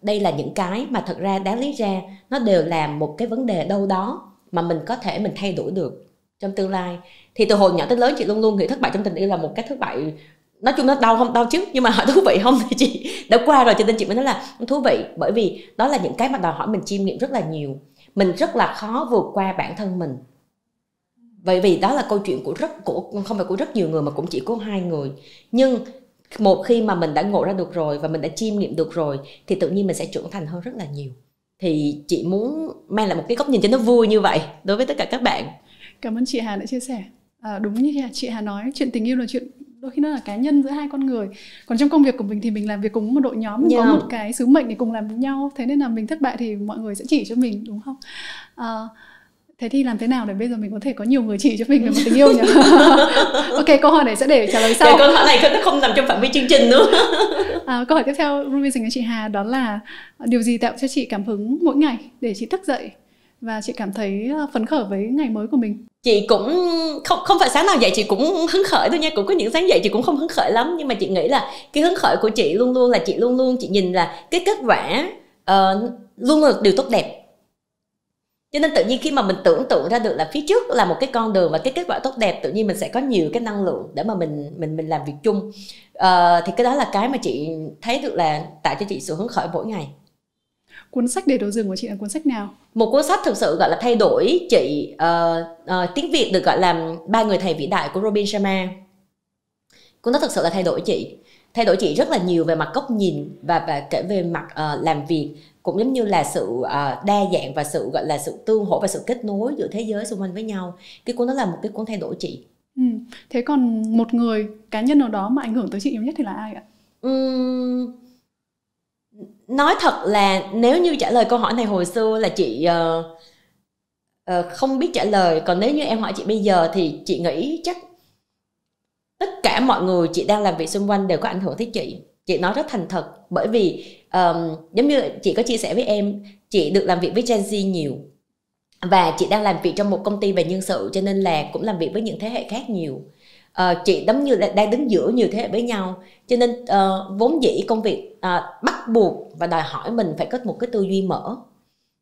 đây là những cái mà thật ra đáng lý ra nó đều là một cái vấn đề đâu đó mà mình có thể mình thay đổi được trong tương lai. Thì từ hồi nhỏ tới lớn chị luôn luôn nghĩ thất bại trong tình yêu là một cái thất bại, nói chung nó đau không đau chứ, nhưng mà hỏi thú vị không thì chị đã qua rồi, cho nên chị mới nói là thú vị. Bởi vì đó là những cái mà đòi hỏi mình chiêm nghiệm rất là nhiều, mình rất là khó vượt qua bản thân mình. Bởi vì đó là câu chuyện của không phải của rất nhiều người mà cũng chỉ có hai người. Nhưng một khi mà mình đã ngộ ra được rồi và mình đã chiêm nghiệm được rồi thì tự nhiên mình sẽ trưởng thành hơn rất là nhiều. Thì chị muốn mang lại một cái góc nhìn cho nó vui như vậy đối với tất cả các bạn. Cảm ơn chị Hà đã chia sẻ. Đúng như chị Hà nói, chuyện tình yêu là chuyện đôi khi nó là cá nhân giữa hai con người. Còn trong công việc của mình thì mình làm việc cùng một đội nhóm, có một cái sứ mệnh để cùng làm với nhau. Thế nên là mình thất bại thì mọi người sẽ chỉ cho mình, đúng không? Thế thì làm thế nào để bây giờ mình có thể có nhiều người chỉ cho mình về một tình yêu nhỉ? Ok, câu hỏi này sẽ để trả lời sau. Câu hỏi này nó không nằm trong phạm vi chương trình nữa. Câu hỏi tiếp theo Ruby dành cho chị Hà, đó là điều gì tạo cho chị cảm hứng mỗi ngày để chị thức dậy và chị cảm thấy phấn khởi với ngày mới của mình. Chị cũng không phải sáng nào dậy chị cũng hứng khởi thôi nha, cũng có những sáng dậy chị cũng không hứng khởi lắm, nhưng mà chị nghĩ là cái hứng khởi của chị luôn luôn là chị nhìn là cái kết quả luôn là điều tốt đẹp. Cho nên tự nhiên khi mà mình tưởng tượng ra được là phía trước là một cái con đường và cái kết quả tốt đẹp, tự nhiên mình sẽ có nhiều cái năng lượng để mà mình làm việc chung. Thì cái đó là cái mà chị thấy được là tạo cho chị sự hứng khởi mỗi ngày. Cuốn sách để đồ rừng của chị là cuốn sách nào? Một cuốn sách thực sự gọi là thay đổi chị, tiếng Việt được gọi là 3 người thầy vĩ đại của Robin Sharma. Cuốn đó thực sự là thay đổi chị rất là nhiều về mặt góc nhìn và kể về mặt làm việc, cũng giống như là sự đa dạng và sự gọi là sự tương hỗ và sự kết nối giữa thế giới xung quanh với nhau. Cái cuốn đó là một cái cuốn thay đổi chị. Thế còn một người cá nhân nào đó mà ảnh hưởng tới chị nhiều nhất thì là ai ạ? Nói thật là nếu như trả lời câu hỏi này hồi xưa là chị không biết trả lời. Còn nếu như em hỏi chị bây giờ thì chị nghĩ chắc tất cả mọi người chị đang làm việc xung quanh đều có ảnh hưởng tới chị. Chị nói rất thành thật, bởi vì giống như chị có chia sẻ với em, chị được làm việc với Gen Z nhiều, và chị đang làm việc trong một công ty về nhân sự, cho nên là cũng làm việc với những thế hệ khác nhiều. Chị giống như là đang đứng giữa nhiều thế hệ với nhau, cho nên vốn dĩ công việc bắt buộc và đòi hỏi mình phải có một cái tư duy mở.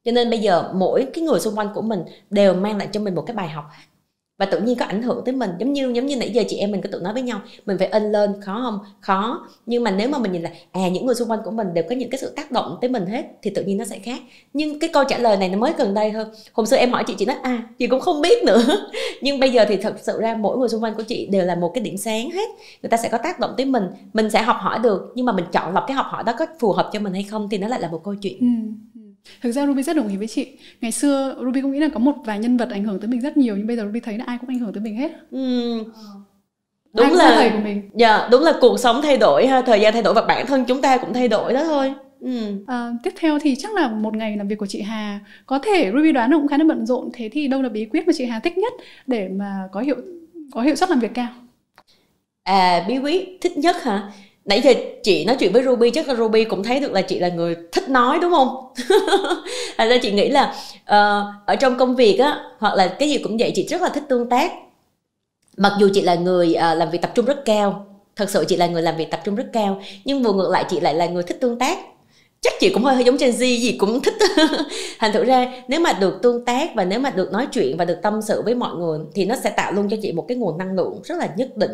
Cho nên bây giờ mỗi cái người xung quanh của mình đều mang lại cho mình một cái bài học, và tự nhiên có ảnh hưởng tới mình. Giống như nãy giờ chị em mình có tự nói với nhau, mình phải lên khó không? Khó. Nhưng mà nếu mà mình nhìn là những người xung quanh của mình đều có những cái sự tác động tới mình hết, thì tự nhiên nó sẽ khác. Nhưng cái câu trả lời này nó mới gần đây thôi. Hôm xưa em hỏi chị nói chị cũng không biết nữa. Nhưng bây giờ thì thật sự ra mỗi người xung quanh của chị đều là một cái điểm sáng hết. Người ta sẽ có tác động tới mình sẽ học hỏi được, nhưng mà mình chọn lọc cái học hỏi đó có phù hợp cho mình hay không thì nó lại là một câu chuyện. Thực ra Ruby rất đồng ý với chị. Ngày xưa Ruby cũng nghĩ là có một vài nhân vật ảnh hưởng tới mình rất nhiều, nhưng bây giờ Ruby thấy là ai cũng ảnh hưởng tới mình hết. Đúng là thầy của mình. Đúng là cuộc sống thay đổi ha, thời gian thay đổi và bản thân chúng ta cũng thay đổi đó thôi. Tiếp theo thì chắc là một ngày làm việc của chị Hà, có thể Ruby đoán là cũng khá là bận rộn. Thế thì đâu là bí quyết mà chị Hà thích nhất để mà có hiệu suất làm việc cao? Bí quyết thích nhất hả? Nãy giờ chị nói chuyện với Ruby, chắc là Ruby cũng thấy được là chị là người thích nói đúng không? Thành ra chị nghĩ là ở trong công việc á, hoặc là cái gì cũng vậy, chị rất là thích tương tác. Mặc dù chị là người làm việc tập trung rất cao, thật sự chị là người làm việc tập trung rất cao, nhưng vừa ngược lại chị lại là người thích tương tác. Chắc chị cũng hơi giống Gen Z, gì cũng thích. Thành thử ra nếu mà được tương tác và nếu mà được nói chuyện và được tâm sự với mọi người thì nó sẽ tạo luôn cho chị một cái nguồn năng lượng rất là nhất định.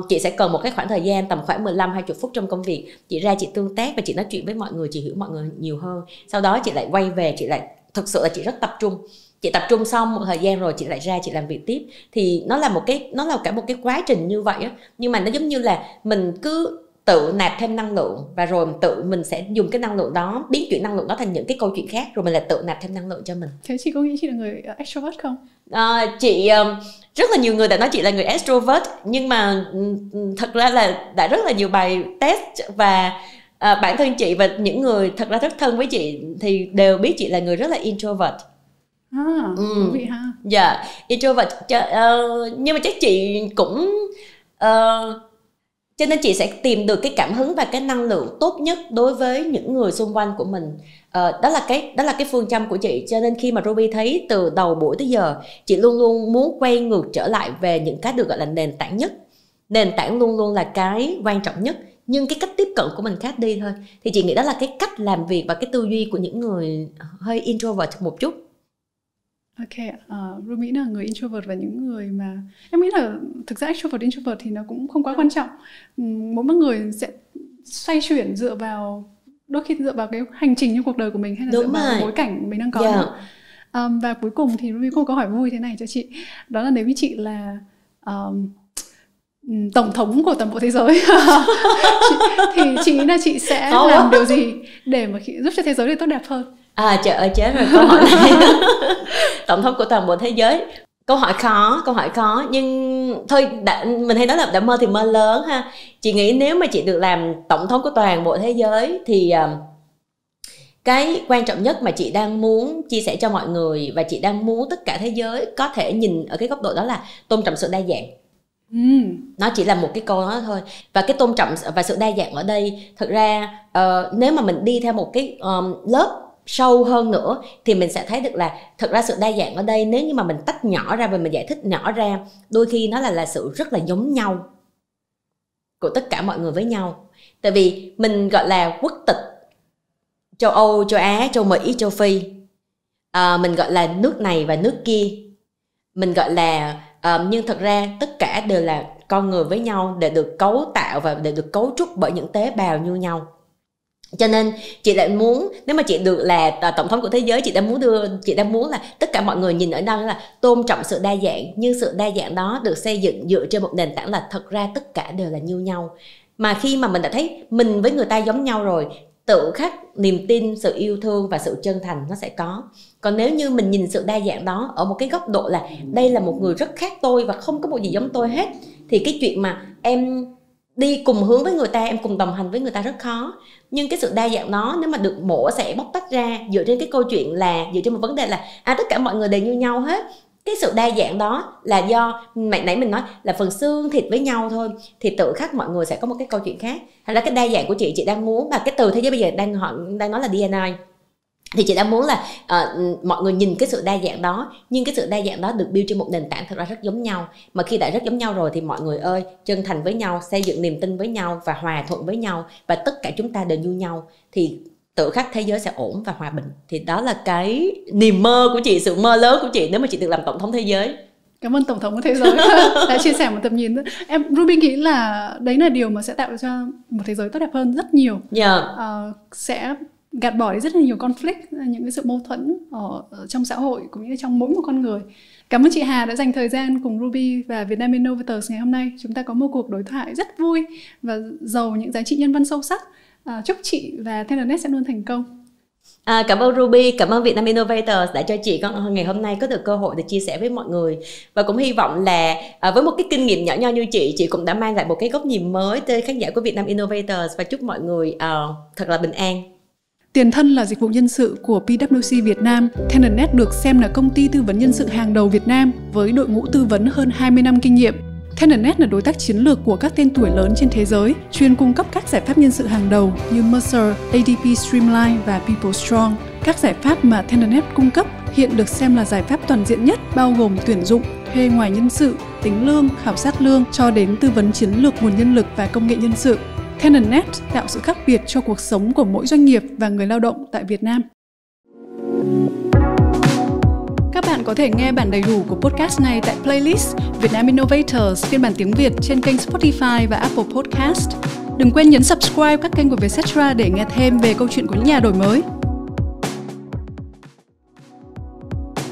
Chị sẽ cần một cái khoảng thời gian tầm khoảng 15-20 phút trong công việc, chị ra chị tương tác và chị nói chuyện với mọi người, chị hiểu mọi người nhiều hơn. Sau đó chị lại quay về, chị lại thực sự là chị rất tập trung. Chị tập trung xong một thời gian rồi chị lại ra chị làm việc tiếp. Thì nó là cả một cái quá trình như vậy á, nhưng mà nó giống như là mình cứ tự nạp thêm năng lượng và rồi tự mình sẽ dùng cái năng lượng đó, biến chuyển năng lượng đó thành những cái câu chuyện khác, rồi mình lại tự nạp thêm năng lượng cho mình. Thế chị có nghĩ chị là người extrovert không? Chị rất là nhiều người đã nói chị là người extrovert, nhưng mà thật ra là đã rất là nhiều bài test và bản thân chị và những người thật ra rất thân với chị thì đều biết chị là người rất là introvert. Thú vị ha. Dạ, introvert. Nhưng mà chắc chị cũng cho nên chị sẽ tìm được cái cảm hứng và cái năng lượng tốt nhất đối với những người xung quanh của mình. Đó là cái phương châm của chị. Cho nên khi mà Ruby thấy từ đầu buổi tới giờ, chị luôn luôn muốn quay ngược trở lại về những cái được gọi là nền tảng nhất. Nền tảng luôn luôn là cái quan trọng nhất, nhưng cái cách tiếp cận của mình khác đi thôi. Thì chị nghĩ đó là cái cách làm việc và cái tư duy của những người hơi introvert một chút. Ok, Ruby là người introvert, và những người mà em nghĩ là thực ra extrovert introvert thì nó cũng không quá quan trọng. Mỗi người sẽ xoay chuyển đôi khi dựa vào cái hành trình trong cuộc đời của mình, hay là dựa vào bối cảnh mình đang có nữa. Và cuối cùng thì Ruby có câu hỏi vui thế này cho chị, đó là nếu như chị là tổng thống của toàn bộ thế giới thì chị nghĩ là chị sẽ làm điều gì để mà giúp cho thế giới được tốt đẹp hơn? Trời ơi, chết rồi câu hỏi này. Tổng thống của toàn bộ thế giới, câu hỏi khó, nhưng thôi mình hay nói là đã mơ thì mơ lớn ha. Chị nghĩ nếu mà chị được làm tổng thống của toàn bộ thế giới thì cái quan trọng nhất mà chị đang muốn chia sẻ cho mọi người, và chị đang muốn tất cả thế giới có thể nhìn ở cái góc độ đó là tôn trọng sự đa dạng. Nó chỉ là một cái câu đó thôi. Và cái tôn trọng và sự đa dạng ở đây, thực ra nếu mà mình đi theo một cái lớp sâu hơn nữa thì mình sẽ thấy được là thật ra sự đa dạng ở đây, nếu như mà mình tách nhỏ ra và mình giải thích nhỏ ra, đôi khi nó là sự rất là giống nhau của tất cả mọi người với nhau. Tại vì mình gọi là quốc tịch châu Âu, châu Á, châu Mỹ, châu Phi, mình gọi là nước này và nước kia, mình gọi là nhưng thật ra tất cả đều là con người với nhau, để được cấu tạo và để được cấu trúc bởi những tế bào như nhau. Cho nên chị lại muốn, nếu mà chị được là tổng thống của thế giới, chị đang muốn là tất cả mọi người nhìn ở đâu là tôn trọng sự đa dạng, nhưng sự đa dạng đó được xây dựng dựa trên một nền tảng là thật ra tất cả đều là như nhau. Mà khi mà mình đã thấy mình với người ta giống nhau rồi, tự khắc niềm tin, sự yêu thương và sự chân thành nó sẽ có. Còn nếu như mình nhìn sự đa dạng đó ở một cái góc độ là đây là một người rất khác tôi và không có một gì giống tôi hết, thì cái chuyện mà em đi cùng hướng với người ta, em cùng đồng hành với người ta rất khó. Nhưng cái sự đa dạng đó nếu mà được mổ xẻ bóc tách ra dựa trên cái câu chuyện là dựa trên một vấn đề là tất cả mọi người đều như nhau hết. Cái sự đa dạng đó là do nãy mình nói là phần xương thịt với nhau thôi, thì tự khắc mọi người sẽ có một cái câu chuyện khác. Hay là cái đa dạng của chị đang muốn, và cái từ thế giới bây giờ đang nói là DNA, thì chị đang muốn là mọi người nhìn cái sự đa dạng đó, nhưng cái sự đa dạng đó được build trên một nền tảng thật ra rất giống nhau. Mà khi đã rất giống nhau rồi thì mọi người ơi, chân thành với nhau, xây dựng niềm tin với nhau và hòa thuận với nhau, và tất cả chúng ta đều như nhau, thì tự khắc thế giới sẽ ổn và hòa bình. Thì đó là cái niềm mơ của chị, sự mơ lớn của chị nếu mà chị được làm tổng thống thế giới. Cảm ơn tổng thống của thế giới đã chia sẻ một tầm nhìn. Em Ruby nghĩ là đấy là điều mà sẽ tạo cho một thế giới tốt đẹp hơn rất nhiều. Sẽ gạt bỏ đi rất là nhiều conflict, những cái sự mâu thuẫn ở trong xã hội cũng như trong mỗi một con người. Cảm ơn chị Hà đã dành thời gian cùng Ruby và Vietnam Innovators ngày hôm nay. Chúng ta có một cuộc đối thoại rất vui và giàu những giá trị nhân văn sâu sắc. Chúc chị và Tendernet sẽ luôn thành công. Cảm ơn Ruby, cảm ơn Vietnam Innovators đã cho chị ngày hôm nay có được cơ hội để chia sẻ với mọi người. Và cũng hy vọng là với một cái kinh nghiệm nhỏ nho như chị cũng đã mang lại một cái góc nhìn mới tới khán giả của Vietnam Innovators, và chúc mọi người thật là bình an. Tiền thân là dịch vụ nhân sự của PwC Việt Nam, Tendernet được xem là công ty tư vấn nhân sự hàng đầu Việt Nam với đội ngũ tư vấn hơn 20 năm kinh nghiệm. Tendernet là đối tác chiến lược của các tên tuổi lớn trên thế giới, chuyên cung cấp các giải pháp nhân sự hàng đầu như Mercer, ADP Streamline và PeopleStrong. Các giải pháp mà Tendernet cung cấp hiện được xem là giải pháp toàn diện nhất, bao gồm tuyển dụng, thuê ngoài nhân sự, tính lương, khảo sát lương cho đến tư vấn chiến lược nguồn nhân lực và công nghệ nhân sự. Tendernet tạo sự khác biệt cho cuộc sống của mỗi doanh nghiệp và người lao động tại Việt Nam. Các bạn có thể nghe bản đầy đủ của podcast này tại playlist Vietnam Innovators phiên bản tiếng Việt trên kênh Spotify và Apple Podcast. Đừng quên nhấn subscribe các kênh của Vietcetera để nghe thêm về câu chuyện của những nhà đổi mới.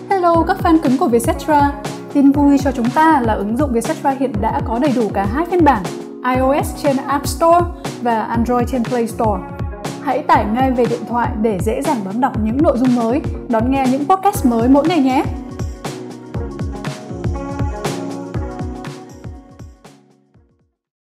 Hello các fan cứng của Vietcetera. Tin vui cho chúng ta là ứng dụng Vietcetera hiện đã có đầy đủ cả hai phiên bản, iOS trên App Store và Android trên Play Store. Hãy tải ngay về điện thoại để dễ dàng đón đọc những nội dung mới, đón nghe những podcast mới mỗi ngày nhé!